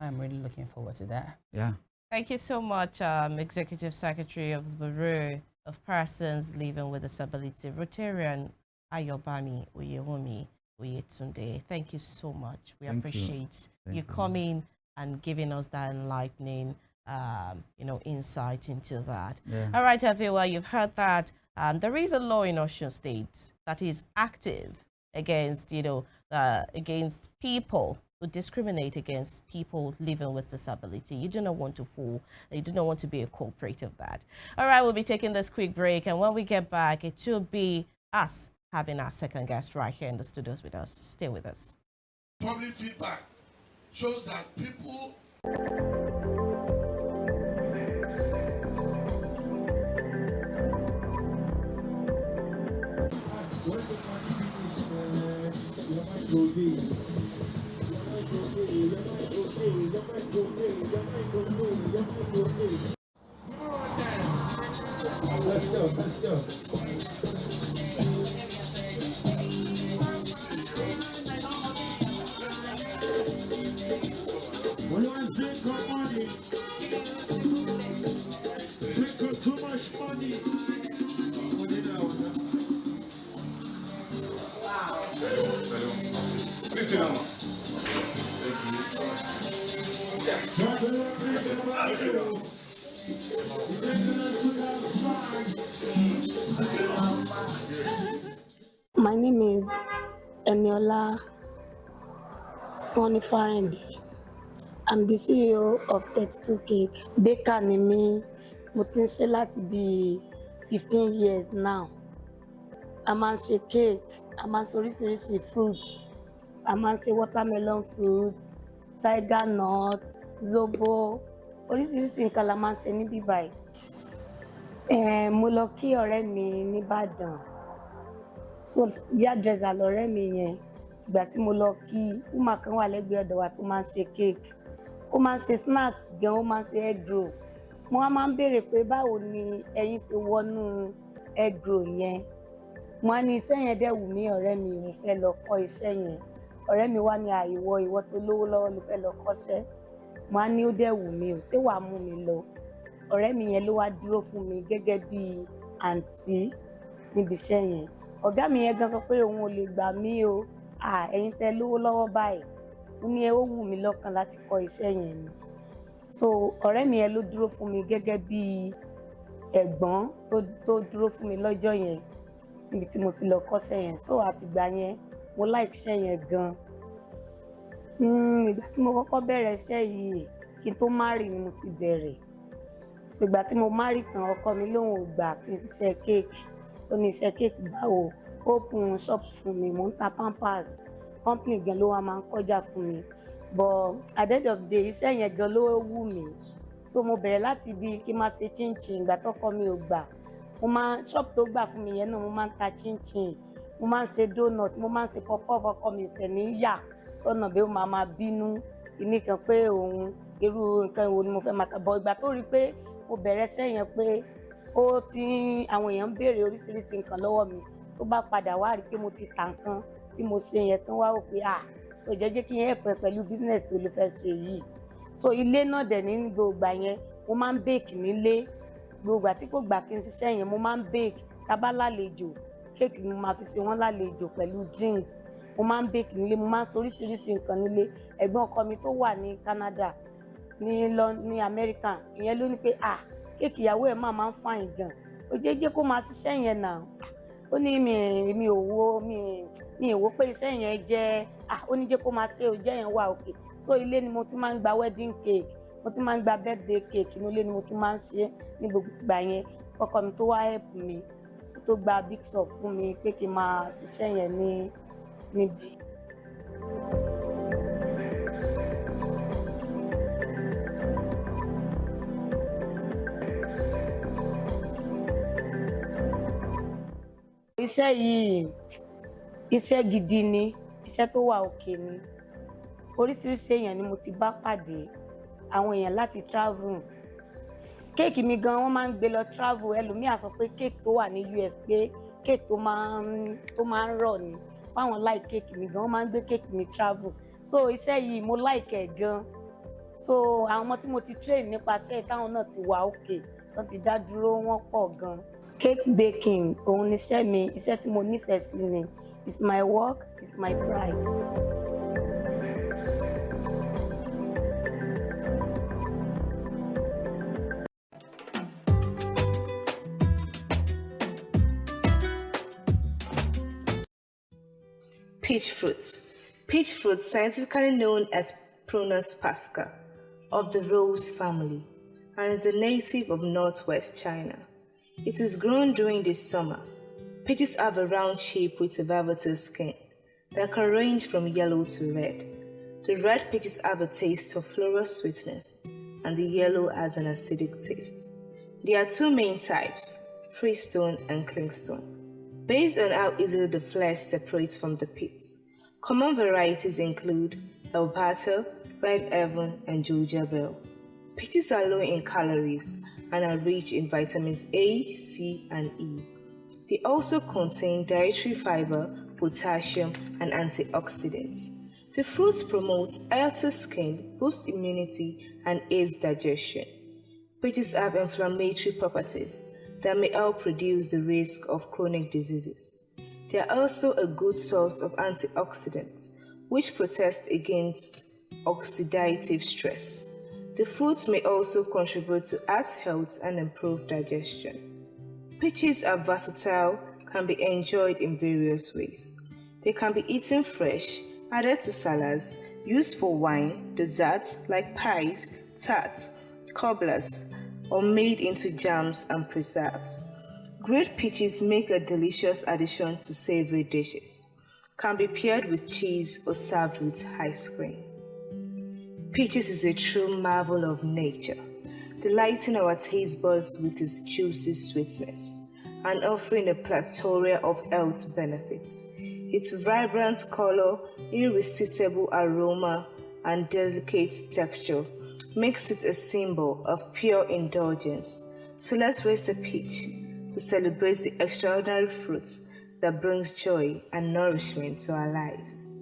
I'm really looking forward to that. Yeah. Thank you so much, Executive Secretary of the Bureau of Persons Living with Disability, Rotarian Ayobami Oyewumi Oyetunde. Thank you so much. We appreciate you coming and giving us that enlightening, insight into that. Yeah. All right, everyone, you've heard that there is a law in Osun State that is active against, against people who discriminate against people living with disability. You do not want to fall. You do not want to be a culprit of that. All right, we'll be taking this quick break, and when we get back, it will be us having our second guest right here in the studios with us. Stay with us. Public feedback shows that people Let's go. when you drink our money, drink too much money. My name is Emiola Sonny Farendi. I'm the CEO of 32 Cake. Baker ni mí, mo ti ń ṣe láti bí 15 years now. A máa ń ṣe cake, a máa ń ṣe oríṣiríṣi fruits, a máa ń ṣe watermelon fruit, tiger nut, zobo, oríṣiríṣi nǹkan la máa ń ṣe níbí báyìí. Mo lọ kí ọ̀rẹ́ mi nìbàdàn, so hairdresser lọ̀rẹ́ mi yẹn. Ìgbà tí mo lọ kí, woman kan wà lẹ́gbẹ̀ẹ́ ọ̀dọ̀ wa tó máa ń ṣe cake, ó máa ń ṣe snacks gan, ó máa ń ṣe egg roll. Mo wá máa ń béèrè pé báwo ni ẹ̀yin ṣe wọnú egg roll yẹn. Mo wá ní iṣẹ́ yẹn dẹ̀ wù mí, ọ̀rẹ́ mi, mo fẹ́ lọ kọ́ iṣẹ́ yẹn. Ọ̀rẹ́ mi wá ní ìwọ tó lówó lọ́wọ́ ló fẹ́ lọ kọ́ṣẹ́. Mo wá ní ó dẹ̀ wù mí, ṣé wàá mú mi lọ? Ọ̀rẹ́ mi yẹn ló wá dúró fún mi gẹ́gẹ́ bí àǹtí níbi iṣẹ́ yẹn. Ọ̀gá mi yẹn gan sọ pé òun ò lè gbà mí o, ẹ̀yin tẹ́ lówó lọ́wọ́ báyìí. Ó ní ó wù mí lọ́kàn láti kọ́ iṣẹ́ yẹn ni. So ọ̀rẹ́ mi yẹn ló dúró fún mi gẹ́gẹ́ bí ẹ̀gbọ́n tó dúró fún mi lọ́jọ́ yẹn níbi tí mo ti lọ kọ́ṣẹ́ yẹn. So àtìgbà yẹn mo like iṣẹ́ yẹn gan. Ìgbà tí mo kọ́kọ́ bẹ̀rẹ̀ iṣẹ́ yìí, kí n tó marry ni mo ti bẹ̀rẹ̀. So ìgbà tí mo marry tán, ọkọ mi lóun ò gbà kí n ṣiṣẹ́ cake. Ó ní iṣẹ́ cake báwo, open shop fún mi, mo ń ta pampers, company gan ló wá máa ń kọjá fún mi. But at the end of the day, iṣẹ́ yẹn gan ló wù mí. So mo bẹ̀rẹ̀ láti bí kí n máa ṣe chinchin. Ìgbà tọ́kọ mi ò gbà, shop tó gbà fún mi yẹn náà mo máa ń ta chinchin, mo máa ń ṣe donut, mo máa ń ṣe pop-up. Ọkọ mi tẹ̀ ní yà sọ́nà bí ó máa bínú ìní kan pé òun irú nǹkan wo ni mo fẹ́ máa ta. But ìgbà tó rí pé mo bẹ̀rẹ̀ iṣẹ́ yẹn pé àwọn èèyàn ń béèrè oríṣiríṣi nǹkan lọ́wọ́ mi, tó bá padà wá rí pé mo ti ta nǹkan tí mo ṣe yẹn tán, wá wò pé ó jẹ́ kí n help ẹ pẹ̀lú business tó lè fẹ́ ṣe yìí. So ilé náà dẹ̀ ní gbogbo yẹn mo máa ń bake nílé. Gbogbo àti kò gbà kí n ṣiṣẹ́ yẹn mo máa ń bake. Tá bá lálejò, cake ni mo máa fi ṣe wọ́n lálejò pẹ̀lú drinks. Mo máa ń bake nílé, mo máa ń ṣe oríṣiríṣi nǹkan nílé. Ẹ̀gbọ́n ọkọ mi tó wà ní Canada, ní America, ìyẹn ló ní pé cake ìyàwó ẹ̀ máa ń fine gan. Ó jẹ́ kó máa ṣiṣẹ́ yẹn náà. Ó ní mi ò wò pé iṣẹ́ yẹn jẹ́ ó ní jẹ́ kó máa ṣe, ó jẹ́ yẹn wà òkè. So ilé ni mo ti máa ń gba wedding cake, mo ti máa ń gba birthday cake, inú ilé ni mo ti máa ń ṣe ní gbogbo ìgbà yẹn. Ọkọ mi tó wá help mi, tó gba big shop fún mi pé kí n máa ṣiṣẹ́ yẹn níbẹ̀. Iṣẹ́ yìí, iṣẹ́ gidi ni, iṣẹ́ tó wà òkè ni. Oríṣiríṣi èèyàn ni mo ti bá pàdé, àwọn èèyàn láti travel. Cake mi gan wọ́n máa ń gbé lọ travel. Ẹlòmíà sọ pé cake tó wà ní US pé cake tó máa ń rọ̀ ni. Báwọn like cake mi gan, wọ́n máa ń gbé cake mi travel. So iṣẹ́ yìí mo like ẹ̀ gan. So àwọn ọmọ tí mo ti train nípasẹ̀ táwọn náà ti wà òkè, tán ti dá dúró, wọ́n pọ̀ gan. Cake baking òun ni iṣẹ́ mi, iṣẹ́ tí mo nífẹ̀ẹ́ sí ni. It's my work, it's my pride. Peach fruit. Peach fruit, scientifically known as Prunus pasca, of the rose family, and is a native of northwest China. It is grown during the summer. Peaches have a round shape with a velvety skin that can range from yellow to red. The red peaches have a taste of floral sweetness, and the yellow has an acidic taste. There are two main types, freestone and clingstone, based on how easily the flesh separates from the pit. Common varieties include Elpato, Red Heaven, and Georgia Bell. Peaches are low in calories and are rich in vitamins A, C, and E. They also contain dietary fiber, potassium, and antioxidants. The fruit promotes healthy skin, boosts immunity, and aids digestion. Peaches have inflammatory properties that may help reduce the risk of chronic diseases. They are also a good source of antioxidants, which protect against oxidative stress. The fruits may also contribute to heart health and improve digestion. Peaches are versatile, can be enjoyed in various ways. They can be eaten fresh, added to salads, used for wine, desserts like pies, tarts, cobblers, or made into jams and preserves. Grilled peaches make a delicious addition to savory dishes. Can be paired with cheese or served with ice cream. Peaches is a true marvel of nature, delighting our taste buds with its juicy sweetness and offering a plethora of health benefits. Its vibrant color, irresistible aroma, and delicate texture makes it a symbol of pure indulgence. So let's raise a peach to celebrate the extraordinary fruit that brings joy and nourishment to our lives.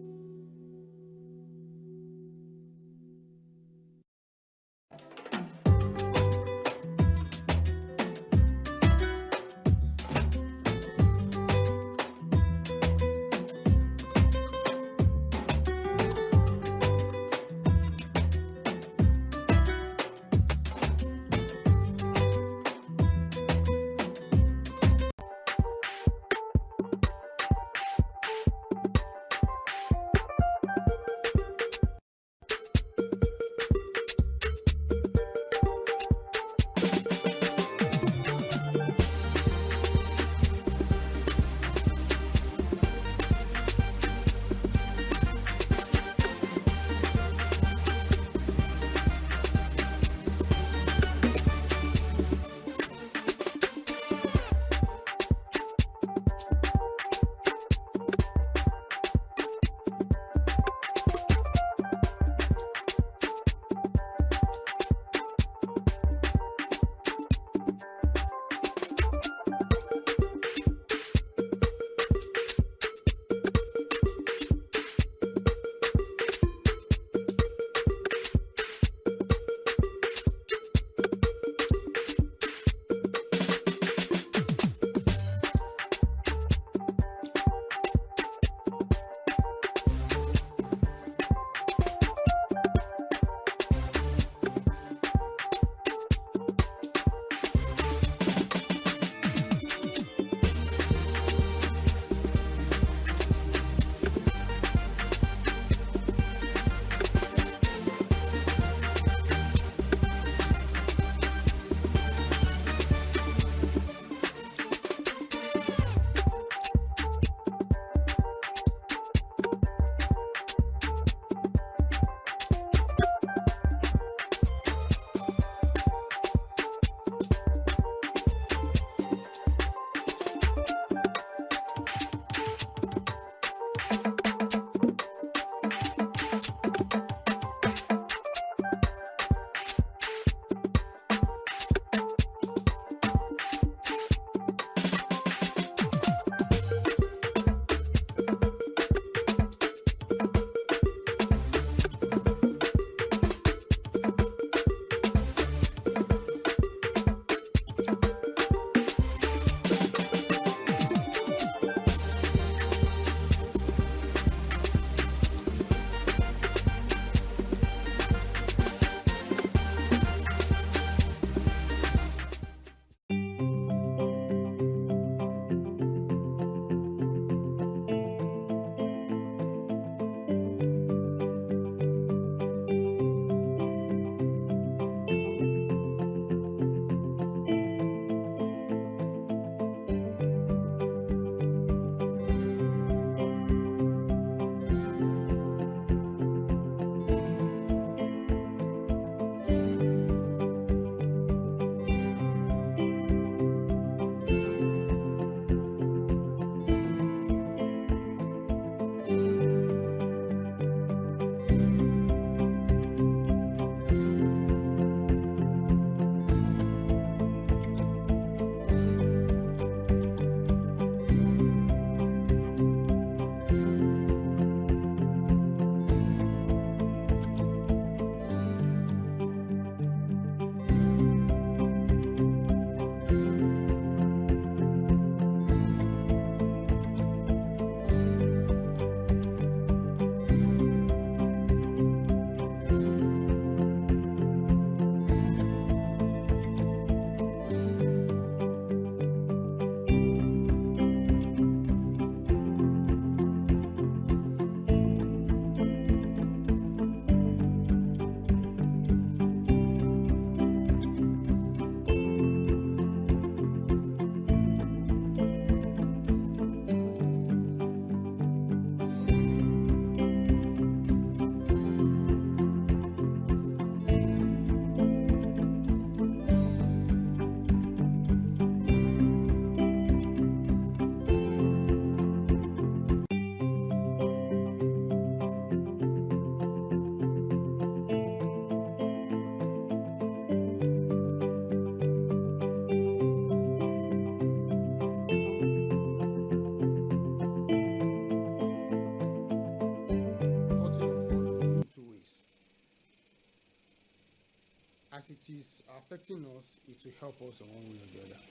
it is affecting us, it will help us in one way or the other.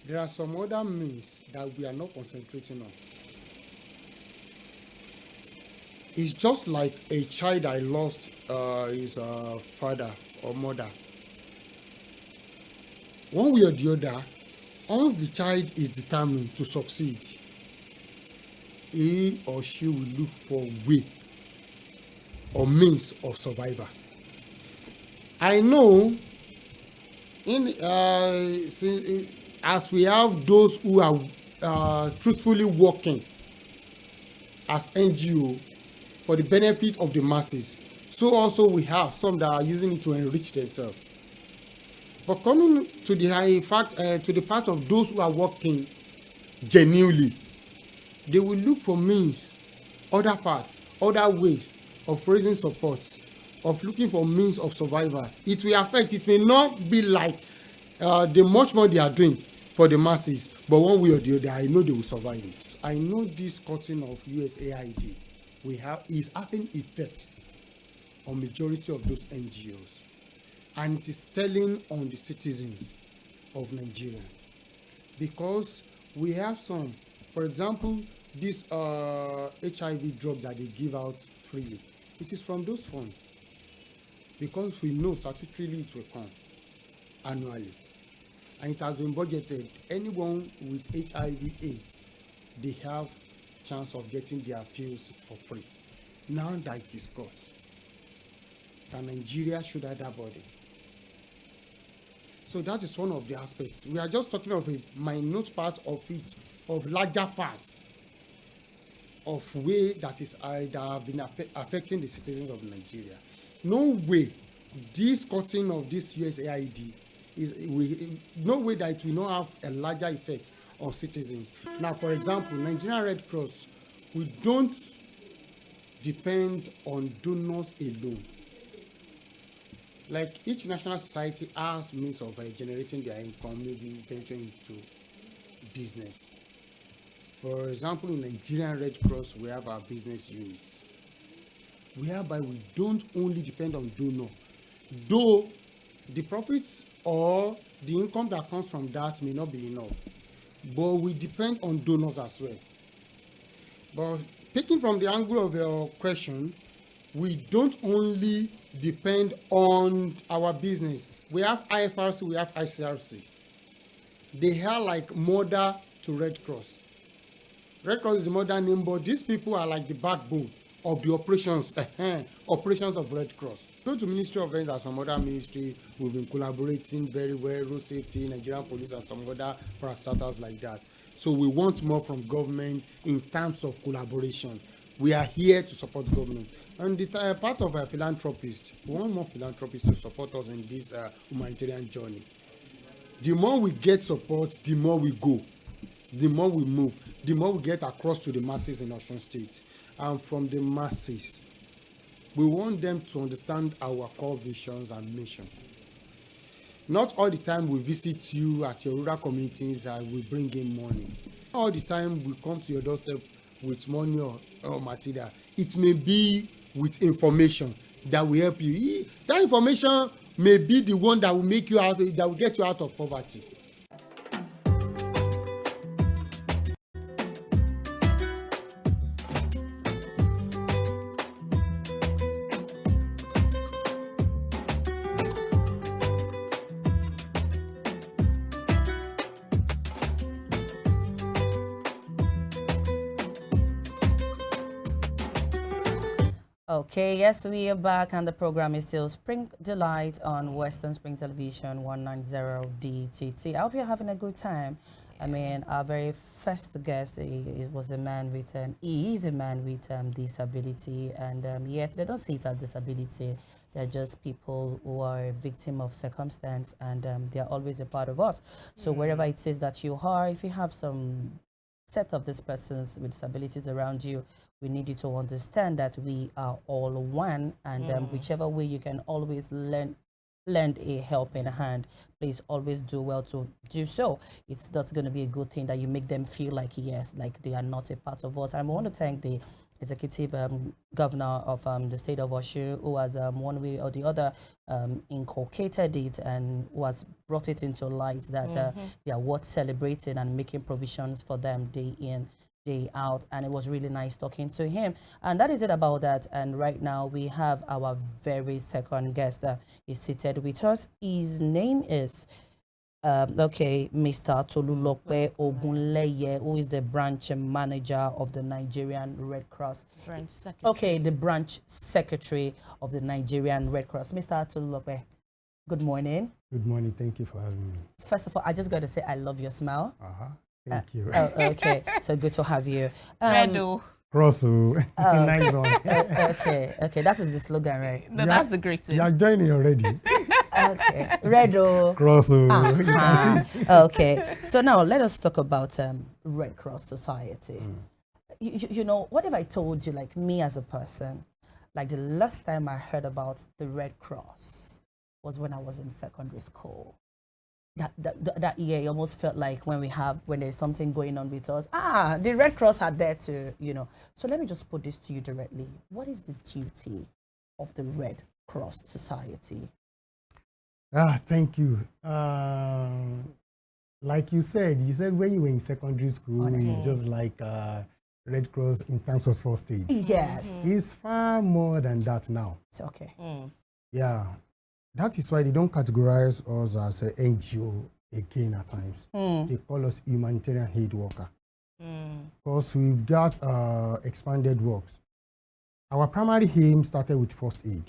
There are some other means that we are not concentrating on. It's just like a child that lost his father or mother. One way or the other, once the child is determined to succeed, he or she will look for a way or means of survival. I know as we have those who are truthfully working as NGO for the benefit of the masses, so also we have some that are using it to enrich themselves. But coming to the to the part of those who are working genuinely, they will look for means, other parts, other ways of raising support, of looking for means of survival. It will affect, it may not be like the much more they are doing for the masses, but one way or the other, I know they will survive it. I know this cutting of USAID is having effect on majority of those NGOs, and it is telling on the citizens of Nigeria, because we have some, for example, this HIV drug that they give out freely, it is from those funds, because we know statutorily it will come annually, and it has been budgeted. Anyone with HIV/AIDS, they have chance of getting their pills for free. Now that it is cut, that Nigeria should have that body. So that is one of the aspects. We are just talking of a minute part of it, of larger parts of way that is that have been affecting the citizens of Nigeria. No way this cutting of this USAID no way that it will not have a larger effect on citizens. Now, for example, Nigerian Red Cross, we don't depend on donors alone. Like each national society has means of generating their income, maybe venturing into business. For example, in Nigerian Red Cross, we have our business units, whereby we don't only depend on donor, though the profits or the income that comes from that may not be enough, but we depend on donors as well. But picking from the angle of your question, we don't only depend on our business. We have IFRC, we have ICRC. They are like mother to Red Cross. Red Cross is the mother name, but these people are like the backbone of the operations of Red Cross. Go to Ministry of Health and some other ministry, we've been collaborating very well, road safety, Nigerian police and some other parastatals like that. So we want more from government in terms of collaboration. We are here to support government. And the part of a philanthropist, we want more philanthropists to support us in this humanitarian journey. The more we get support, the more we go, the more we move, the more we get across to the masses in Osun State. And from the masses, we want them to understand our core visions and mission. Not all the time we visit you at your rural communities and we bring in money. Not all the time we come to your doorstep with money or material. It may be with information that will help you. That information may be the one that will make you out, that will get you out of poverty. Okay, yes, we are back, and the program is still Spring Delight on Western Spring Television 190 DTT. I hope you're having a good time. I mean, our very first guest, he was a man with, he is a man with disability, and yet they don't see it as disability. They're just people who are a victim of circumstance, and they're always a part of us. So wherever it is that you are, if you have some set of these persons with disabilities around you, we need you to understand that we are all one, and whichever way you can always lend a helping hand, please always do well to do so. It's not going to be a good thing that you make them feel like, yes, like they are not a part of us. I want to thank the executive governor of the state of Osun, who has one way or the other inculcated it and who has brought it into light that they are worth celebrating and making provisions for them day in, day out. And it was really nice talking to him. And that is it about that. And right now we have our very second guest that is seated with us. His name is Mr. Tolulope Ogunleye, who is the branch manager of the Nigerian Red Cross. Branch secretary. The branch secretary of the Nigerian Red Cross. Mr. Tolulope, good morning. Good morning. Thank you for having me. First of all, I just got to say I love your smile. Thank you. Okay, so good to have you. Redo. Crosso. Nice one. Okay, that is the slogan, right? No, that's the greeting. You are joining already. Okay, Redo. Crosso. Okay, so now let us talk about Red Cross Society. You know, what if I told you, like me as a person, like the last time I heard about the Red Cross was when I was in secondary school. That year, it almost felt like when there's something going on with us, the Red Cross are there to, you know. So let me just put this to you directly. What is the duty of the Red Cross Society? Thank you. Like you said when you were in secondary school, it's just like Red Cross in terms of first aid. Yes. It's far more than that now. It's okay. Yeah. That is why they don't categorize us as an NGO again at times. They call us humanitarian aid worker. Because we've got expanded works. Our primary aim started with first aid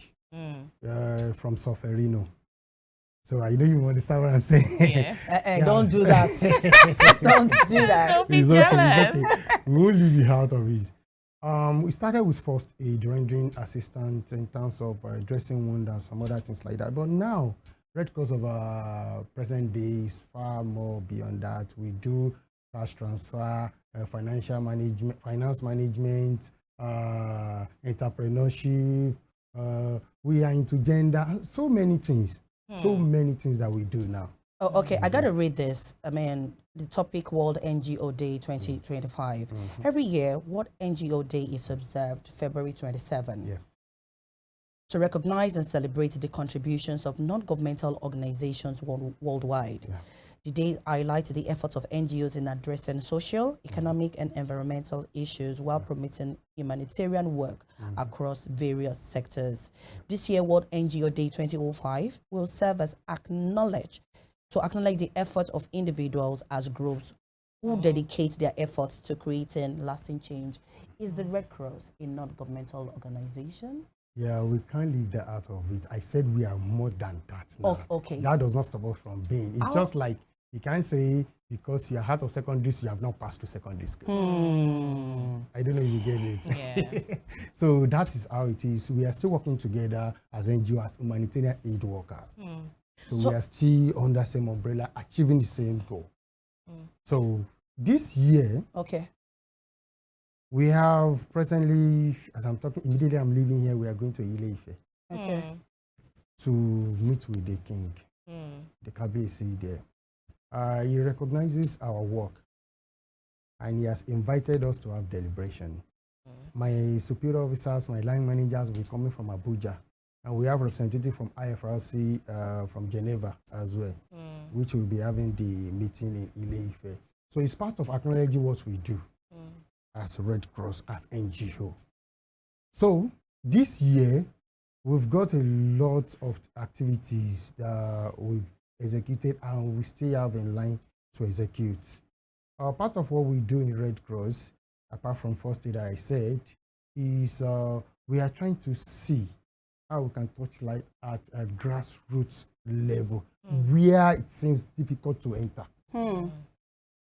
from Soferino. So I know you understand what I'm saying. Yeah. Don't do that. Don't do that. Don't be jealous. It's okay. We won't leave you out of it. We started with first aid, rendering assistance in terms of dressing wounds and some other things like that. But now, Red Cross of our present day is far more beyond that. We do cash transfer, finance management, entrepreneurship. We are into gender, so many things. So many things that we do now. Oh, okay. I got to read this. I mean, the topic World NGO Day 2025. Every year, what NGO Day is observed February 27? To recognize and celebrate the contributions of non-governmental organizations worldwide. The day highlights the efforts of NGOs in addressing social, economic, and environmental issues while promoting humanitarian work across various sectors. This year, World NGO Day 2005 will serve as acknowledge the efforts of individuals as groups who dedicate their efforts to creating lasting change. Is the Red Cross a non-governmental organization? Yeah, we can't leave that out of it. I said we are more than that now. Okay. That does not stop us from being. It's just like you can't say because you're out of secondary school, you have not passed to secondary school. I don't know if you get it. Yeah. So that is how it is. We are still working together as NGO, as humanitarian aid worker. So we are still under the same umbrella, achieving the same goal. So this year, we have presently, as I'm talking, immediately I'm leaving here, we are going to Ile-Ife to meet with the king, the Kabiyesi there. He recognizes our work and he has invited us to have deliberation. My superior officers, my line managers will be coming from Abuja, and we have representative from IFRC from Geneva as well, which will be having the meeting in Ile-Ife. So it's part of acknowledging what we do as Red Cross, as NGO. So this year, we've got a lot of activities that we've executed and we still have in line to execute. Part of what we do in Red Cross, apart from first aid that I said, is we are trying to see how we can touch light at a grassroots level where it seems difficult to enter.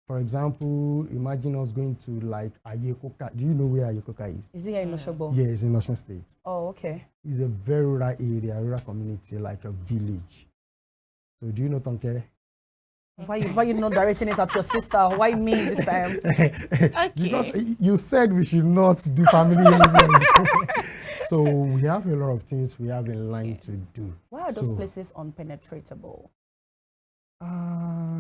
For example, imagine us going to like Ayekoka. Do you know where Ayekoka is? Is it here in Osogbo? Yeah, it's in Osun State. Oh, okay. It's a very rural area, rural community, like a village. So do you know Tonkere? Why you not directing it at your sister? Why me this time? Because you said we should not do family reasons. So we have a lot of things we have in line to do. Why are those places unpenetratable?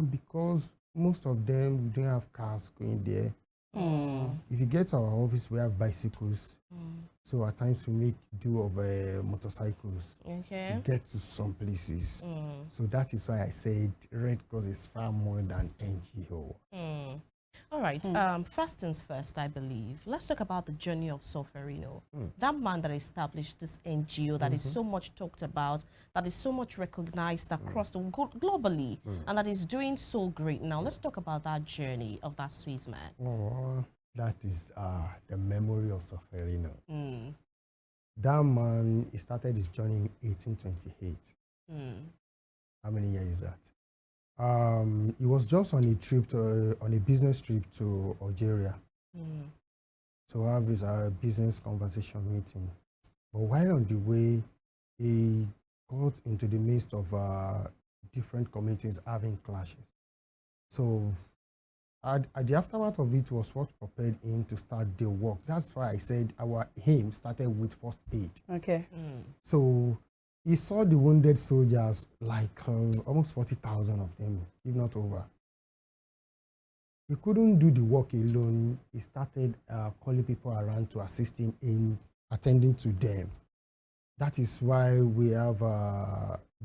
Because most of them, we don't have cars going there. If you get to our office, we have bicycles. So at times we make do of motorcycles Okay. to get to some places. So that is why I said Red Cross is far more than NGO. All right. First things first, I believe. Let's talk about the journey of Solferino. That man that established this NGO that is so much talked about, that is so much recognized across the globally, and that is doing so great now. Let's talk about that journey of that Swiss man. Oh, that is the memory of Solferino. That man, he started his journey in 1828. How many years is that? He was just on a trip to on a business trip to Algeria to have his business conversation meeting. But while on the way, he got into the midst of different communities having clashes. So at the aftermath of it was what propelled him to start the work. That's why I said our aim started with first aid. Okay. So he saw the wounded soldiers, like almost 40,000 of them, if not over. He couldn't do the work alone. He started calling people around to assist him in attending to them. That is why we have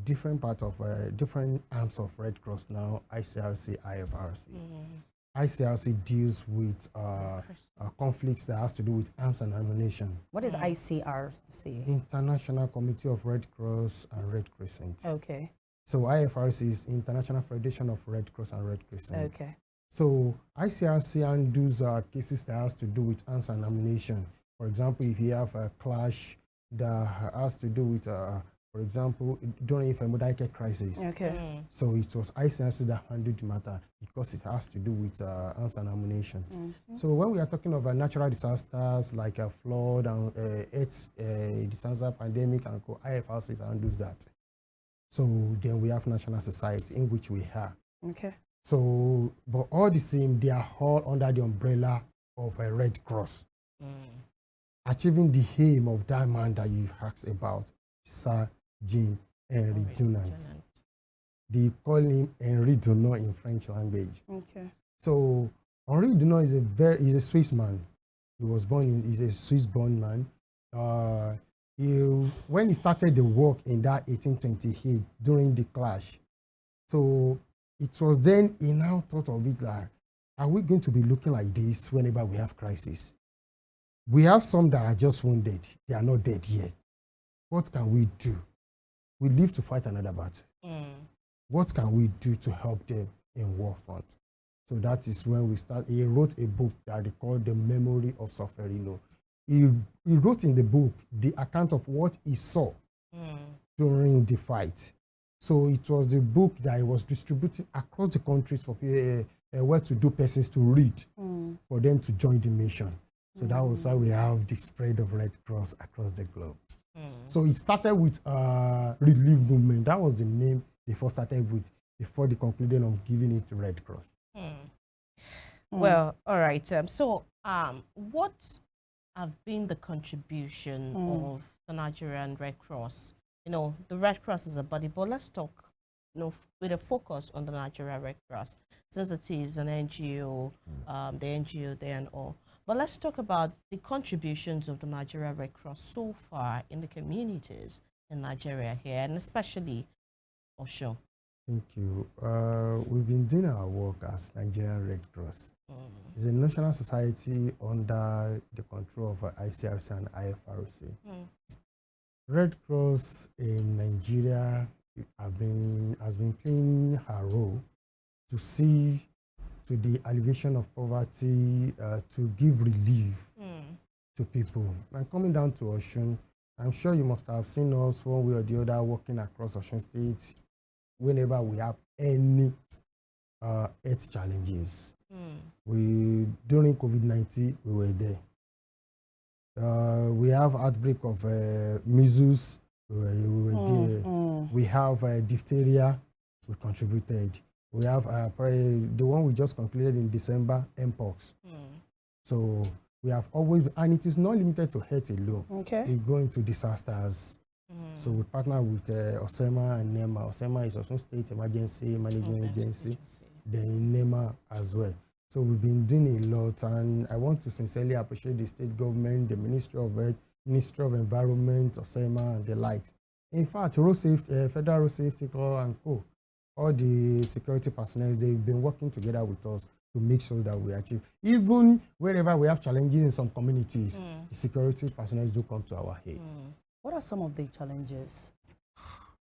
different part of different arms of Red Cross now, ICRC, IFRC. ICRC deals with conflicts that has to do with arms and ammunition. What is ICRC? International Committee of Red Cross and Red Crescent. Okay. So IFRC is International Federation of Red Cross and Red Crescent. Okay. So ICRC handles cases that has to do with arms and ammunition. For example, if you have a clash that has to do with, for example, during a Modike crisis. Okay. So it was ICRC that handled the matter because it has to do with arms and ammunition. So when we are talking of natural disasters like a flood and AIDS disaster, pandemic, and IFRC handles that. So then we have National Society in which we are. Okay. So, but all the same, they are all under the umbrella of a Red Cross. Achieving the aim of that man that you asked about, Sir Jean Henri Dunant. They call him Henri Dunant in French language. Okay. So Henri Dunant is a Swiss man. He was born in, he's a Swiss-born man. When he started the work in that 1828 during the clash, so it was then he now thought of it like, are we going to be looking like this whenever we have crisis? We have some that are just wounded. They are not dead yet. What can we do? We live to fight another battle. What can we do to help them in war front? So that is when we start. He wrote a book that they call The Memory of Solferino. He wrote in the book the account of what he saw during the fight. So it was the book that he was distributing across the countries for well-to-do persons to read, for them to join the mission. So that was why we have the spread of Red Cross across the globe. So it started with relief movement. That was the name they first started with before they concluded on giving it to Red Cross. Well, all right. What have been the contribution of the Nigerian Red Cross? You know, the Red Cross is a body, but let's talk, you know, with a focus on the Nigerian Red Cross, since it is an NGO, the NGO there and all. But let's talk about the contributions of the Nigerian Red Cross so far in the communities in Nigeria here, and especially Osho. Thank you. We've been doing our work as Nigerian Red Cross. It's a national society under the control of ICRC and IFRC. Red Cross in Nigeria has been playing her role to see to the alleviation of poverty, to give relief to people. And coming down to Osun, I'm sure you must have seen us one way or the other working across Osun State whenever we have any health challenges. During COVID-19, we were there. We have outbreak of measles, we were there. We have diphtheria, we contributed. We have the one we just concluded in December, Mpox. So we have always, and it is not limited to health alone. Okay. We go into disasters. So we partner with OSEMA and NEMA. OSEMA is Osun State Emergency Management Agency. Then NEMA as well. So we've been doing a lot, and I want to sincerely appreciate the state government, the Ministry of Health, Ministry of Environment, OSEMA, and the likes. In fact, road safety, Federal Road Safety Corps and Co., all the security personnel, they've been working together with us to make sure that we achieve. Even wherever we have challenges in some communities, the security personnel do come to our aid. What are some of the challenges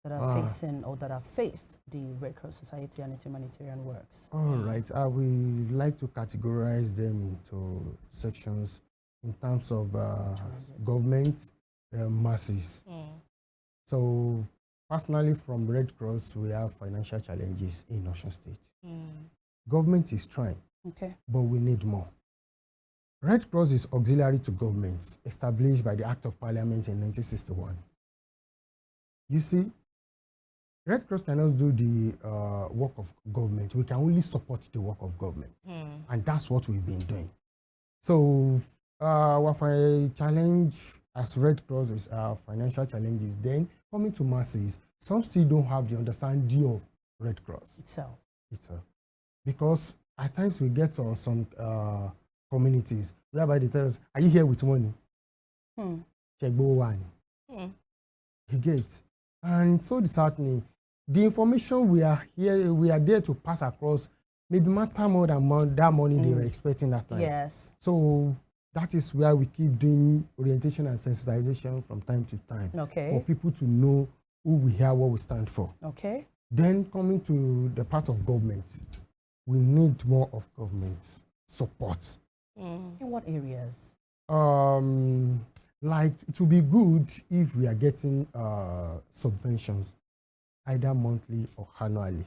that are facing or that have faced the Red Cross Society and its humanitarian works? All right, I will like to categorize them into sections in terms of government, masses. So personally, from Red Cross, we have financial challenges in Osun State. Government is trying, but we need more. Red Cross is auxiliary to government, established by the Act of Parliament in 1961. You see, Red Cross cannot do the work of government. We can only support the work of government. And that's what we've been doing. So our challenge as Red Cross is our financial challenges. Then coming to masses, some still don't have the understanding of Red Cross itself. Because at times we get to some communities whereby they tell us, are you here with money? Check one. You get. And so disheartening. The information we are there to pass across maybe matter more than that money they were expecting that time. Yes. So that is where we keep doing orientation and sensitization from time to time. For people to know who we are, what we stand for. Then coming to the part of government, we need more of government support. In what areas? Like it would be good if we are getting subventions, either monthly or annually.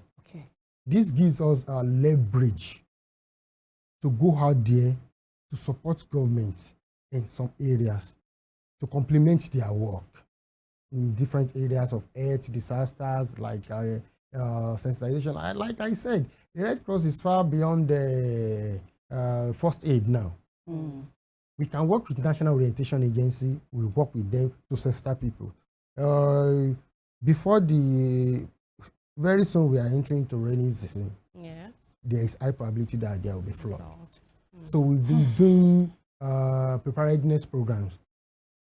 This gives us a leverage to go out there to support government in some areas, to complement their work in different areas of earth, disasters, like sensitization. Like I said, the Red Cross is far beyond the first aid now. We can work with National Orientation Agency. We work with them to sensitize people. Very soon we are entering into rainy season. There is high probability that there will be flood. So we've been doing preparedness programs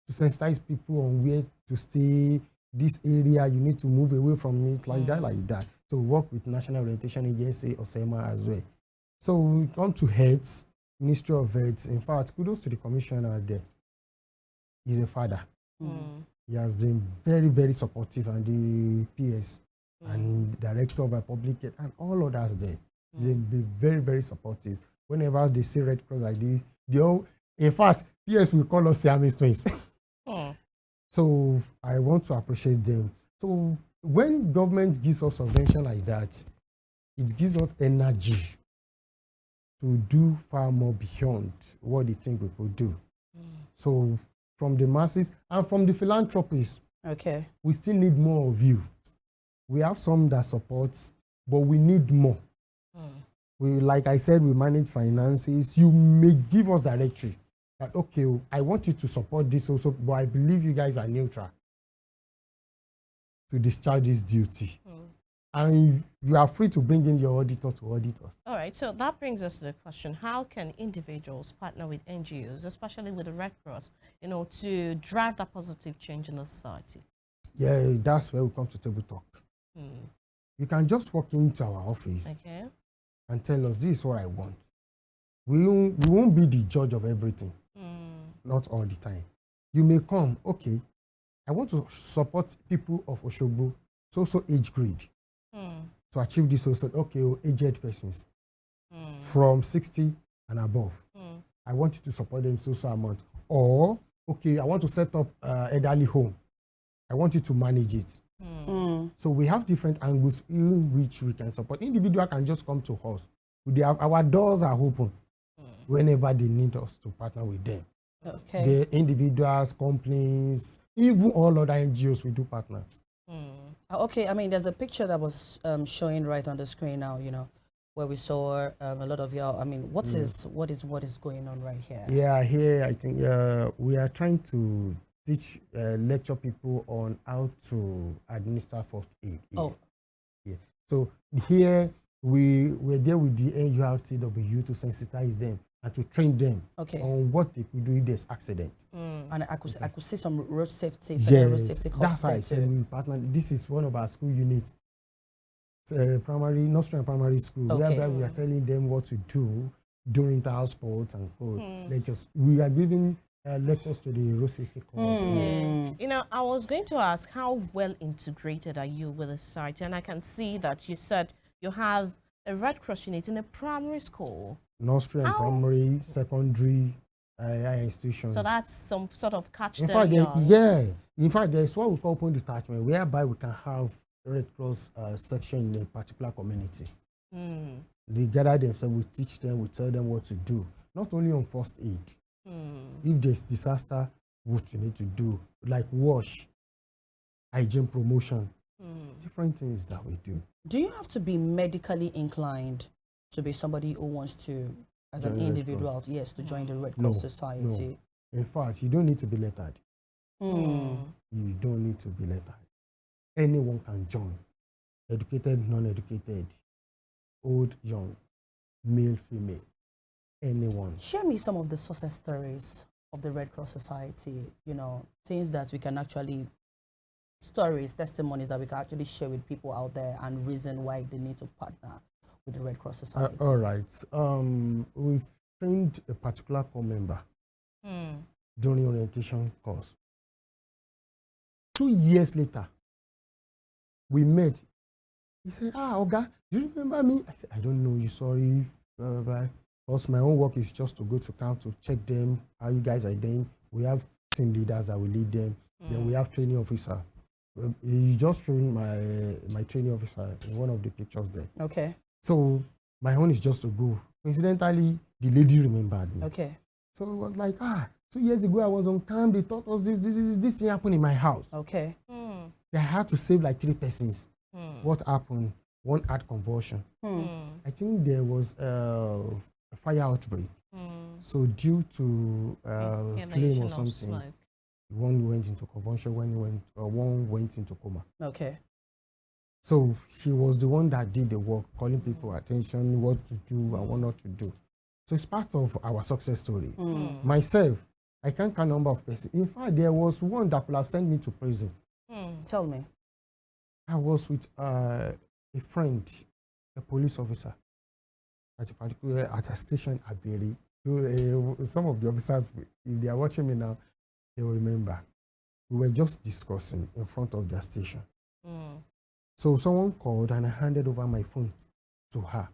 to sensitize people on where to stay, this area, you need to move away from it, like that. So we work with National Orientation Agency, OSEMA as well. So we come to heads, Ministry of Health. In fact, kudos to the commissioner there. He's a father. He has been very, very supportive, and the PS and director of public health and all others there. They've been very, very supportive. Whenever they see Red Cross ID, in fact, PS will call us Siamese twins. So I want to appreciate them. So when government gives us subvention like that, it gives us energy to do far more beyond what they think we could do. So from the masses and from the philanthropists, we still need more of you. We have some that supports, but we need more. Like I said, we manage finances. You may give us directory that, okay, I want you to support this also, but I believe you guys are neutral to discharge this duty. And you are free to bring in your auditor to audit us. All right, so that brings us to the question, how can individuals partner with NGOs, especially with the Red Cross, to drive that positive change in the society? Yeah, that's where we come to table talk. You can just walk into our office and tell us, this is what I want. We won't be the judge of everything, not all the time. You may come, okay, I want to support people of Oshogbo, so age grade, to achieve this also, okay, aged persons from 60 and above. I want you to support them so amount. Or, okay, I want to set up elderly home. I want you to manage it. So we have different angles in which we can support. Individual can just come to us. Our doors are open whenever they need us to partner with them. The individuals, companies, even all other NGOs, we do partner. Okay, I mean, there's a picture that was showing right on the screen now, where we saw a lot of y'all. I mean, what is going on right here? Yeah, here I think we are trying to teach, lecture people on how to administer first aid. So here we were there with the NURTW to sensitize them and to train them on what they could do if there's accident. And I could see some road safety, road Yes, safety that's why I said we partner. This is one of our school units, primary, nursery and primary school, whereby we are telling them what to do during inter-house sports and lectures. We are giving lectures to the road safety course. You know, I was going to ask, how well integrated are you with the site? And I can see that you said you have a Red Cross unit in a primary school. Nursery and primary, secondary institutions. So that's some sort of catch in them fact, young. in fact, there's what we call open detachment, whereby we can have Red Cross section in a particular community. They gather themselves, we teach them, we tell them what to do. Not only on first aid. If there's disaster, what you need to do, like wash, hygiene promotion, different things that we do. Do you have to be medically inclined to be somebody who wants to, as an individual, yes, to join the Red Cross Society? No. In fact, you don't need to be lettered. You don't need to be lettered. Anyone can join. Educated, non-educated, old, young, male, female, anyone. Share me some of the success stories of the Red Cross Society, you know, things that we can actually, stories, testimonies that we can actually share with people out there and reason why they need to partner with the Red Cross Society. All right. We've trained a particular corps member during orientation course. 2 years later, we met. He said, Oga, do you remember me? I said, I don't know you, sorry. Blah, blah, blah. Because my own work is just to go to camp to check them, how you guys are doing. We have team leaders that will lead them. Then we have training officer. You just showing my training officer in one of the pictures there. Okay. So my own is just to go. Coincidentally, the lady remembered me. Okay. So it was like, 2 years ago I was on camp. They taught us this thing happened in my house. Okay. They had to save like 3 persons. What happened? One had convulsion. I think there was a fire outbreak. So due to flame or something, one went into convulsion, one went into coma. Okay. So she was the one that did the work, calling people attention, what to do and what not to do. So it's part of our success story. Myself, I can't count number of persons. In fact, there was one that could have sent me to prison. Tell me. I was with a friend, a police officer, at a station at Berry. Some of the officers, if they are watching me now, they will remember. We were just discussing in front of their station. So someone called and I handed over my phone to her.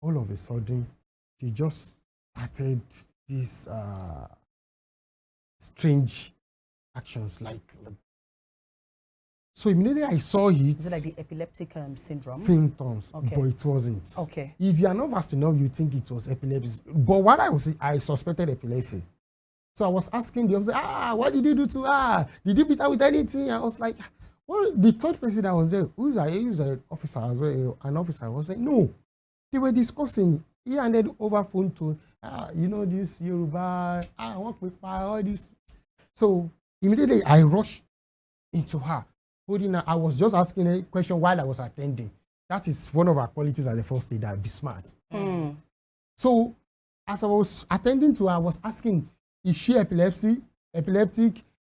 All of a sudden, she just started these strange actions like. So immediately I saw it. Is it like the epileptic syndrome? Symptoms, okay. But it wasn't. Okay. If you are not fast enough, you think it was epilepsy. But what I suspected epilepsy. So I was asking the officer, what did you do to her? Did you beat her with anything? I was like, well, the third person that was there, who's an officer as well, an officer was like, no. They were discussing. He handed over phone to, this Yoruba, I work with all this. So immediately I rushed into her. I was just asking a question while I was attending. That is one of our qualities as a first aider, be smart. So as I was attending to her, I was asking, is she epileptic?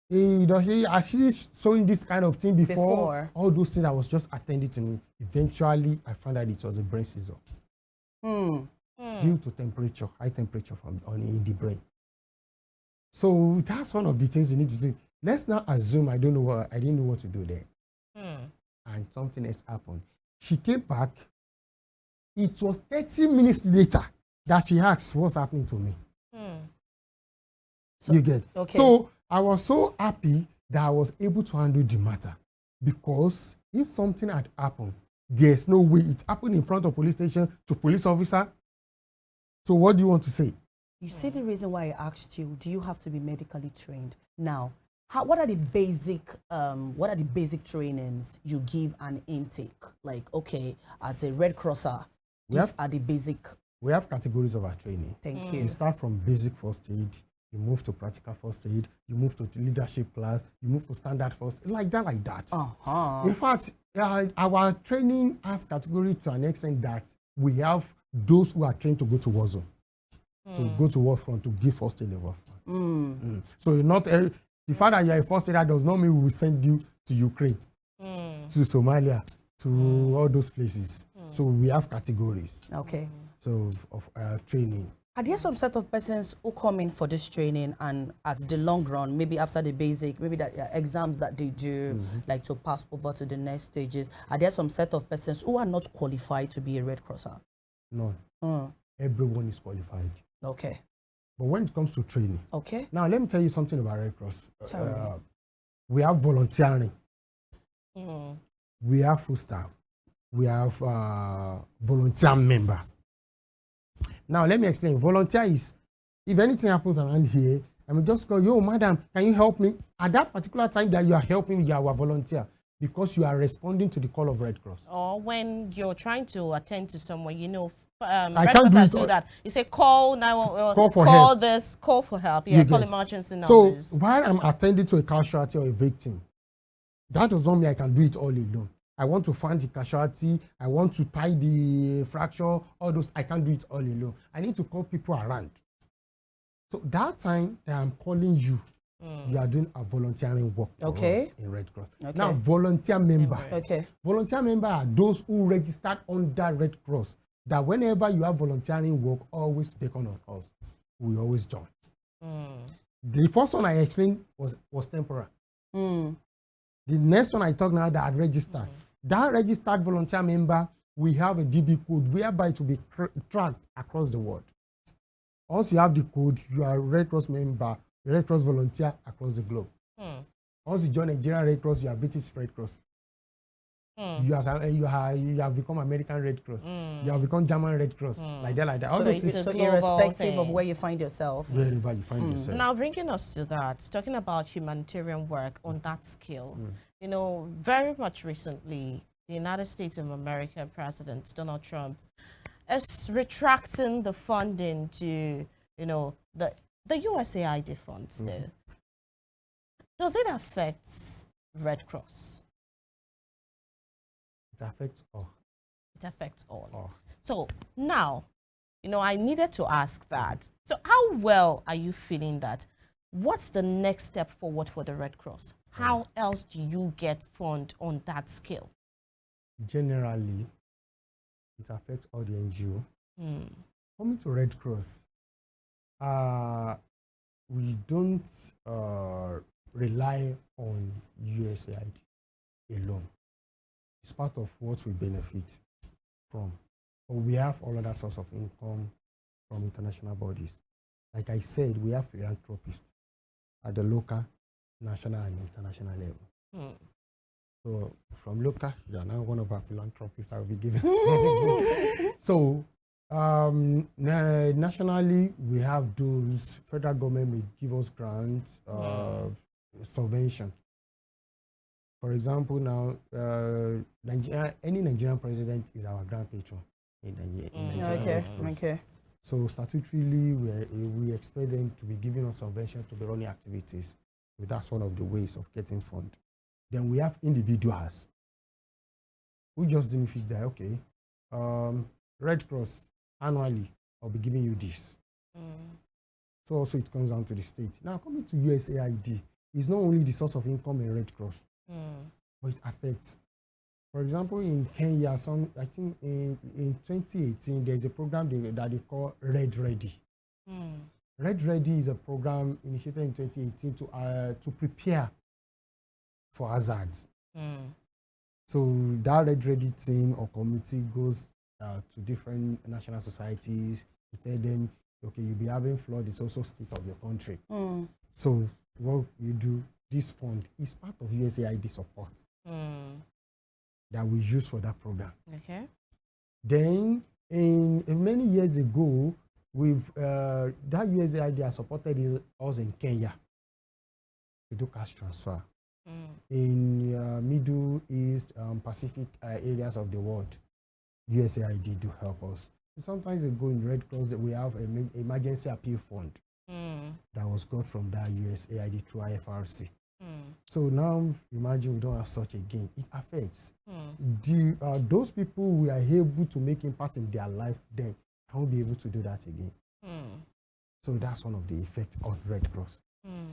Has she shown this kind of thing before? All those things I was just attending to me. Eventually, I found out it was a brain seizure. Due to temperature, high temperature in the brain. So that's one of the things you need to do. Let's now assume I didn't know what to do there. And something else happened. She came back. It was 30 minutes later that she asked what's happening to me. So, you get? Okay. So I was so happy that I was able to handle the matter. Because if something had happened, there's no way it happened in front of police station to police officer. So what do you want to say? You see the reason why I asked you, do you have to be medically trained? Now, what are the basic trainings you give an intake? Like, okay, as a Red Crosser, these are the basic. We have categories of our training. Thank you. We start from basic first aid, you move to practical first aid, you move to leadership class, you move to standard first aid, like that. In fact, our training has category to an extent that we have those who are trained to go to war zone, to go to war front, to give first aid in war front. So not the fact that you are a first aider does not mean we will send you to Ukraine, to Somalia, to all those places. So we have categories. Okay. So of training. Are there some set of persons who come in for this training and at the long run, maybe after the basic, maybe that exams that they do, like to pass over to the next stages, are there some set of persons who are not qualified to be a Red Crosser? No. Everyone is qualified. Okay. But when it comes to training, okay. Now let me tell you something about Red Cross. We have volunteering. We have full staff. We have volunteer members. Now, let me explain. Volunteer is, if anything happens around here, I mean, just go, yo, madam, can you help me? At that particular time that you are helping, you are a volunteer because you are responding to the call of Red Cross. Or when you're trying to attend to someone, you know, I Red can't Cross do that. You say call now, call for call help. this, call for help. Yeah, call emergency So numbers. while I'm attending to a casualty or a victim, that does not mean I can do it all alone. I want to find the casualty, I want to tie the fracture, all those, I can't do it all alone. I need to call people around. So that time that I'm calling you, you are doing a volunteering work for us in Red Cross. Okay. Now, volunteer member. Okay. Volunteer member are those who registered under Red Cross. That whenever you have volunteering work, always beckon on us. We always join. The first one I explained was temporary. The next one I talk now that I registered. That registered volunteer member, we have a DB code whereby it will be tracked across the world. Once you have the code, you are a Red Cross member, a Red Cross volunteer across the globe. Once you join Nigerian Red Cross, you are British Red Cross. You have become American Red Cross. You have become German Red Cross. Like that. So irrespective of where you find yourself. Wherever you find yourself. Now, bringing us to that, talking about humanitarian work on that scale, you know, very much recently, the United States of America President Donald Trump is retracting the funding to, you know, the USAID funds there. Does it affect Red Cross? It affects all. It affects all. So now, you know, I needed to ask that. So how well are you feeling that? What's the next step forward for the Red Cross? How else do you get fund on that scale? Generally, it affects all the NGO. Coming to Red Cross, we don't rely on USAID alone. It's part of what we benefit from. But we have all other sources of income from international bodies. Like I said, we have philanthropists at the local, national, and international level. So from local, you are now one of our philanthropists that will be given. So nationally, we have those, federal government may give us grants, subvention. For example, now, any Nigerian president is our grand patron in Nigeria. Okay. So statutorily, we expect them to be giving us subvention to be running activities. So that's one of the ways of getting fund. Then we have individuals who just didn't feel that, okay, Red Cross annually, I'll be giving you this. So also it comes down to the state. Now coming to USAID, it's not only the source of income in Red Cross, but it affects. For example, in Kenya, I think in 2018, there's a program that they call Red Ready. Red Ready is a program initiated in 2018 to prepare for hazards. So that Red Ready team or committee goes to different national societies to tell them, okay, you'll be having flood, it's also state of your country. So what you do, this fund is part of USAID support that we use for that program. Okay. Then in many years ago, with that USAID has supported us in Kenya to do cash transfer. In Middle East, Pacific areas of the world, USAID do help us. Sometimes they go in Red Cross that we have an emergency appeal fund that was got from that USAID through IFRC. So now imagine we don't have such again. It affects those people we are able to make impact in their life. Then I won't be able to do that again. So that's one of the effects of Red Cross.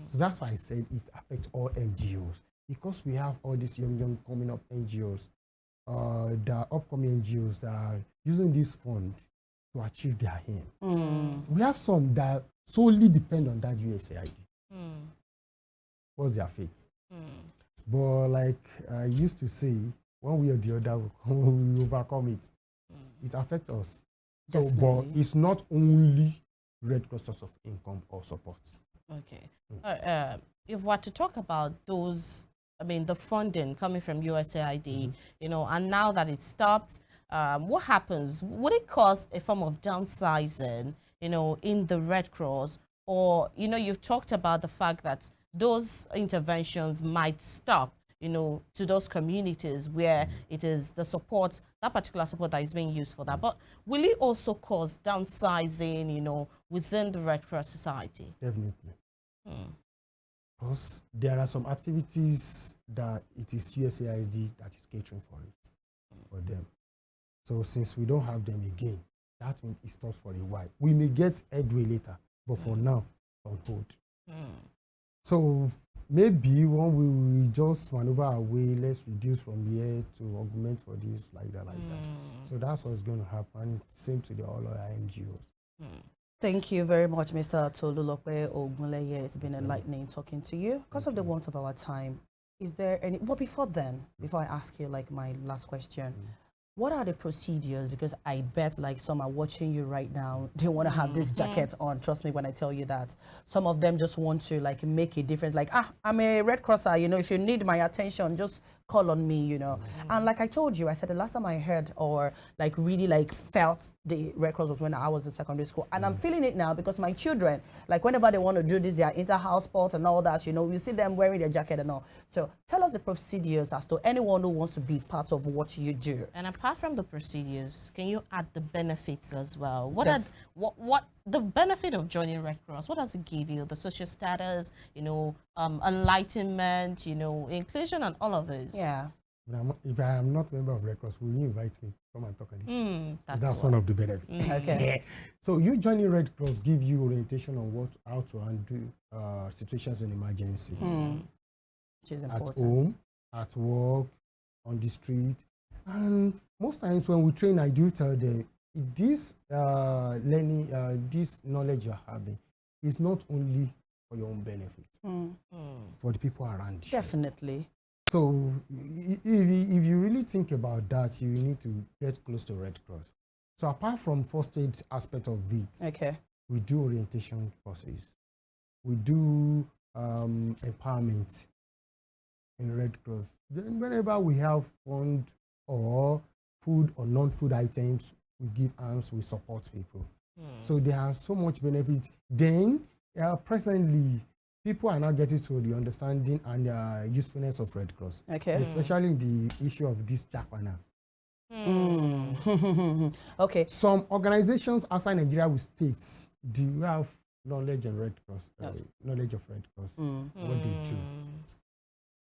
So that's why I said it affects all NGOs, because we have all these young coming up NGOs, the upcoming NGOs that are using this fund to achieve their aim. We have some that solely depend on that USAID. What's their fate? But like I used to say, one way or the other, we overcome it. It affects us. So, but it's not only Red Cross source of income or support. Okay. If we're to talk about those, I mean, the funding coming from USAID, you know, and now that it stopped, what happens? Would it cause a form of downsizing, you know, in the Red Cross? Or, you know, you've talked about the fact that those interventions might stop, you know, to those communities where it is the support, that particular support that is being used for that. But will it also cause downsizing, you know, within the Red Cross Society? Definitely. Because there are some activities that it is USAID that is catering for it, for them. So since we don't have them again, that means it stops for a while. We may get headway later, but for now, on hold. So maybe when we will just maneuver our way, let's reduce from here to augment for this, like that. So that's what's going to happen. Same to the all our NGOs. Thank you very much, Mr. Tolulope Ogunleye. It's been enlightening talking to you. Because of the want of our time, is there any, well, before then, before I ask you like my last question, what are the procedures? Because I bet like some are watching you right now, they want to have this jacket on. Trust me when I tell you that. Some of them just want to like make a difference. Like, I'm a Red Crosser, you know, if you need my attention, just call on me, you know. And like I told you, I said the last time I heard or like really like felt the Red Cross was when I was in secondary school. And I'm feeling it now because my children, like whenever they want to do this, their inter-house sports and all that, you know, you see them wearing their jacket and all. So tell us the procedures as to anyone who wants to be part of what you do. And apart from the procedures, can you add the benefits as well? What the benefit of joining Red Cross? What does it give you? The social status, you know, enlightenment, you know, inclusion, and all of those. Yeah. If I am not a member of Red Cross, will you invite me to come and talk on this? That's one of the benefits. Okay. So you joining Red Cross give you orientation on how to handle situations in emergency. Which is important. At home, at work, on the street. And most times when we train, I do tell them, this learning, this knowledge you're having is not only for your own benefit, for the people around you. Definitely. So if you really think about that, you need to get close to Red Cross. So apart from first aid aspect of it, we do orientation courses. We do empowerment in Red Cross. Then whenever we have fund or food or non-food items, we give arms, we support people. So there are so much benefits. Then presently, people are now getting to the understanding and usefulness of Red Cross, especially in the issue of this Chakwana. Okay. Some organizations outside Nigeria with states do have knowledge of Red Cross, knowledge of Red Cross, what they do.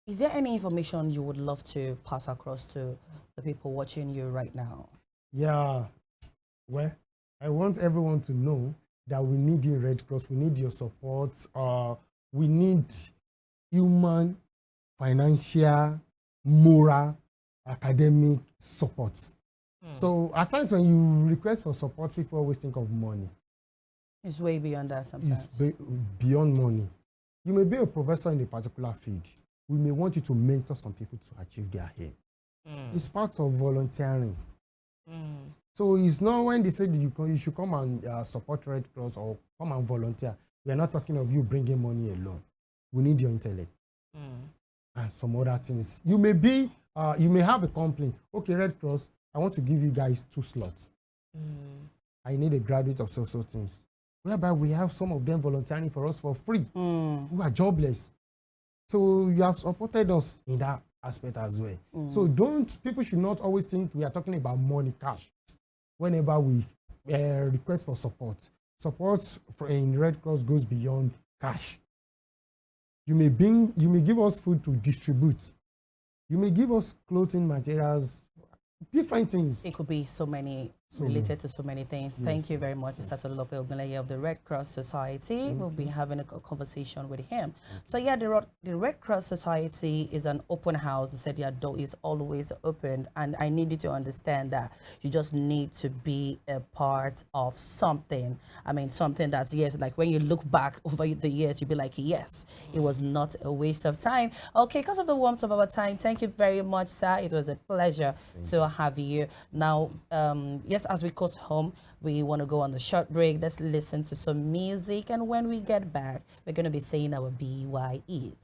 Is there any information you would love to pass across to the people watching you right now? Yeah. Well, I want everyone to know that we need you, Red Cross. We need your support. We need human, financial, moral, academic support. So at times when you request for support, people always think of money. It's way beyond that sometimes. It's beyond money. You may be a professor in a particular field. We may want you to mentor some people to achieve their aim. It's part of volunteering. So it's not when they say that you should come and support Red Cross or come and volunteer. We are not talking of you bringing money alone. We need your intellect and some other things. You may have a complaint. Okay, Red Cross, I want to give you guys 2 slots. I need a graduate of social things. Whereby we have some of them volunteering for us for free. Who are jobless. So you have supported us in that aspect as well. So people should not always think we are talking about money, cash. Whenever we request for support, support in Red Cross goes beyond cash. You may give us food to distribute. You may give us clothing materials, different things. It could be so many related to so many things. Yes. Thank you very much, Mr. Tolulope Ogunleye of the Red Cross Society. We'll be having a conversation with him. So yeah, the Red Cross Society is an open house. They said their door is always open, and I need you to understand that you just need to be a part of something. I mean, something that's, yes, like when you look back over the years, you'll be like, yes, it was not a waste of time. Okay, because of the warmth of our time, thank you very much, sir. It was a pleasure to have you. Now, yes, as we go home, we want to go on the short break. Let's listen to some music, and when we get back, we're going to be saying our BYEs.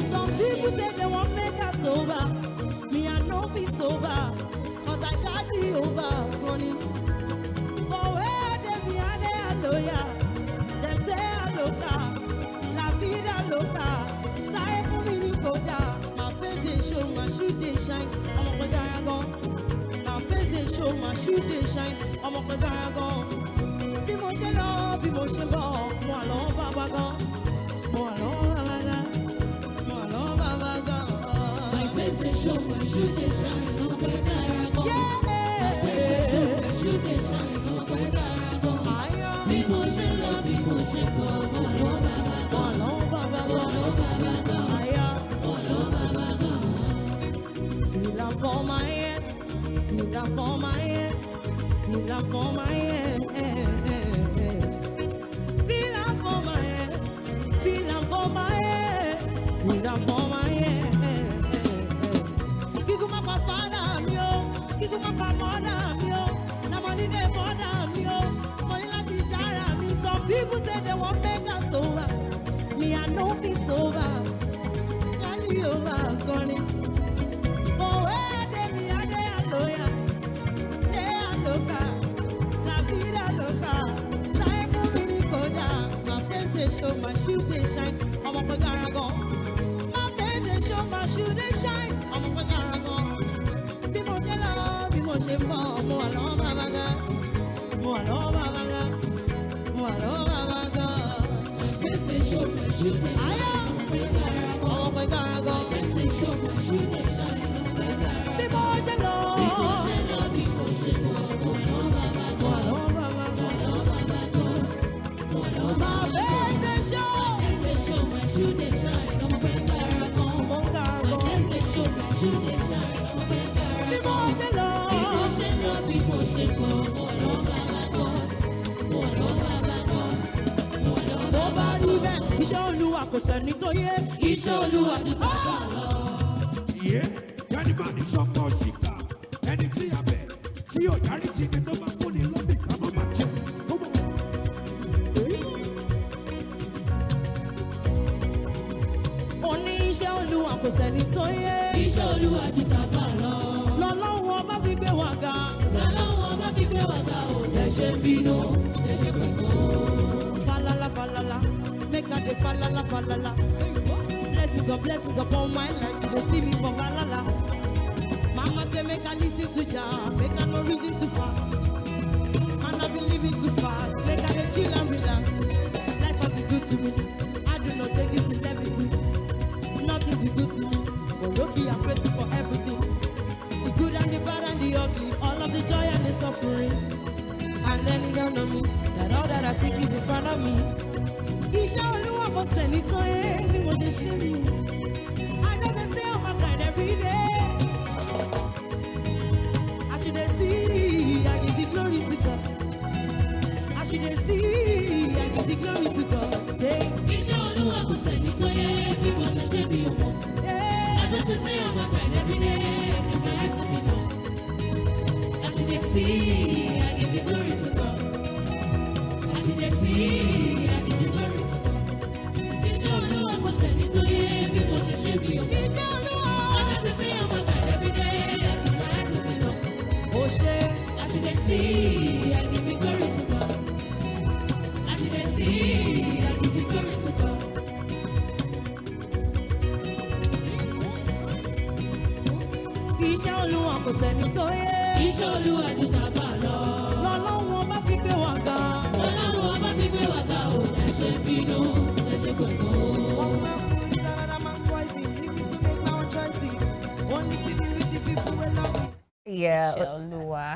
Some people say they won't make us over. Me, I know it's over. Cause I got the over, Connie. For where they me, I they are lawyer. Them say I loca. La vida loca. Sorry for me, Nicoda. My face they show, my shoe they shine. I'm a Pagaragon. My face they show, my shoe they shine. I'm a Pagaragon. Be motion love, be motion ball. Moi, love, Baba God. Moi, love, Baba God. Show my shoe they shine, I'm a great Aragon. My face they show my shoe they shine, I'm a great Aragon. People should love, people should go. Olo Baba God, Olo Baba God, Olo Baba God. Feel up for my head, feel up for my head, feel up for my head. Feel up for my head, feel up for my head, feel up for my head. Father, kiku papa mother, na money they bother me, money la tijara me. Some people say they won't make us over. Me, I know it's over. Like over, Connie. For where they me, they are lawyer. They are loca. La vida loca. Time for me, Nicoda. My face they show, my shoe they shine. I'm a Pagaragon. My face they show, my shoe they shine. I'm a Pagaragon. Mo alone, Baba God. Mo alone, Baba God. Mo alone, Baba God. My face they show, my shoe they shine. I'm a Pagaragon. My face they show, my shoe they shine. I'm a Pagaragon. People you know, mo alone, Baba God. Mo alone, Baba God. Mo alone, Baba God. My face they show, my shoe they shine. I'm a Pagaragon. My face they show, my shoe they shine. I'm a Pagaragon. People you know. Iṣẹ́ Olúwa kò sẹ́ni tó yé. Iṣẹ́ Olúwa ti bàbá lọ. Yé kẹ́nìbà ní sọ́kọ̀ ṣìkà ẹni tí a bẹ̀ tí yóò dárí jì ní tó máa fún ni lọ́bì ká má máa jẹ́. Ó ní iṣẹ́ Olúwa kò sẹ́ni tó yé. Iṣẹ́ Olúwa ti bàbá lọ. Lọ́lọ́run ọba fi gbé wa ga. Lọ́lọ́run ọba fi gbé wa ga o. Lẹ́ṣẹ̀ ń bínú, lẹ́ṣẹ̀ pẹ̀kọ́. Falala falala. Make a de falala falala. Blessings upon my life. They see me for falala. Mama say make a listen to Jah. Make a no reason to fast. And I be living too fast. Make a de chill and relax. Life has been good to me. I do not take this in levity. Nothing's been good to me. But lucky I'm grateful for everything. The good and the bad and the ugly. All of the joy and the suffering. And then it dawned on me that all that I seek is in front of me. Iṣẹ́ Olúwa kò sẹ́ni tó yé bí mo ṣe ṣe mí. I just stay on my grind every day. As you dey see, I give the glory to God. As you dey see, I give the glory to God. Say, Iṣẹ́ Olúwa kò sẹ́ni tó yé bí mo ṣe ṣe mí ọmọ. I just stay on my grind every day. I keep my eyes on the Lord. As you dey see, I give the glory to God. As you dey see, I give the glory to God. Iṣẹ́ Olúwa kò sẹ́ni tó yé bí mo ṣe ṣe mí ọmọ. Iṣẹ́ Olúwa. I just stay on ṣe. As you dey see, I give you glory to God. As you dey see, I give you glory to God. Iṣẹ́ Olúwa kò sẹ́ni tó yẹ. Iṣẹ́ Olúwa ju tàfà lọ. Lọ́lọ́run ọba fi gbé wa ga. Lọ́lọ́run ọba fi gbé wa ga o. Ẹ ṣe bínú, ẹ ṣe gbẹ̀gbọ́. One man food is another man's poison. Leave me to make my own choices. Only to be with the people who love me. Yeah,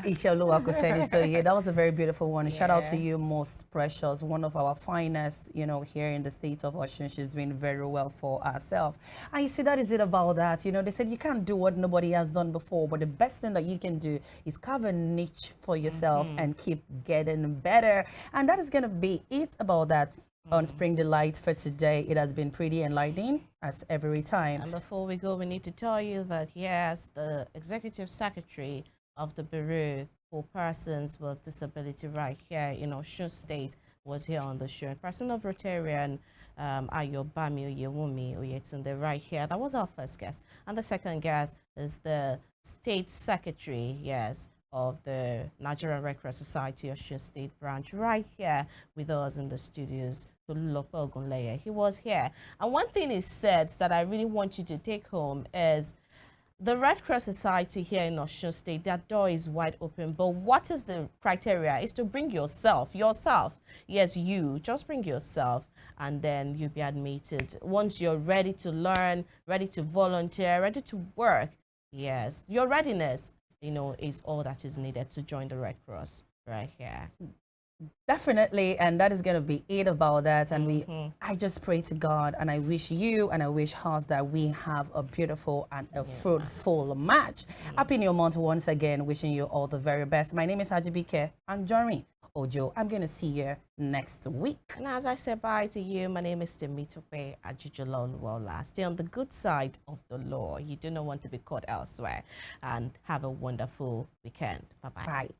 Ishaoluwa. yeah, that was a very beautiful one. Shout out to you, most precious, one of our finest, you know, here in the state of Osun. She's doing very well for herself. And you see, that is it about that. You know, they said you can't do what nobody has done before, but the best thing that you can do is carve a niche for yourself and keep getting better. And that is going to be it about that. On Spring Delight for today. It has been pretty enlightening as every time. And before we go, we need to tell you that, yes, the Executive Secretary of the Bureau for Persons with Disability right here in Osun State was here on the show. Person of Rotarian Ayobami Oyewumi Oyetunde right here. That was our first guest. And the second guest is the State Secretary, yes, of the Nigerian Red Cross Society Osun State branch right here with us in the studios. He was here. And one thing he said that I really want you to take home is the Red Cross Society here in Osun State, their door is wide open. But what is the criteria? Is to bring yourself. Yes, you. Just bring yourself and then you'll be admitted. Once you're ready to learn, ready to volunteer, ready to work, yes, your readiness, you know, is all that is needed to join the Red Cross right here. Definitely, and that is going to be it about that. And I just pray to God, and I wish you and I wish us that we have a beautiful and a fruitful match. Happy New Month once again, wishing you all the very best. My name is Ajibike, and join me, Ojo. I'm going to see you next week. And as I say bye to you, my name is Temitope Ajujololuwola. Stay on the good side of the law. You do not want to be caught elsewhere. And have a wonderful weekend. Bye-bye. Bye.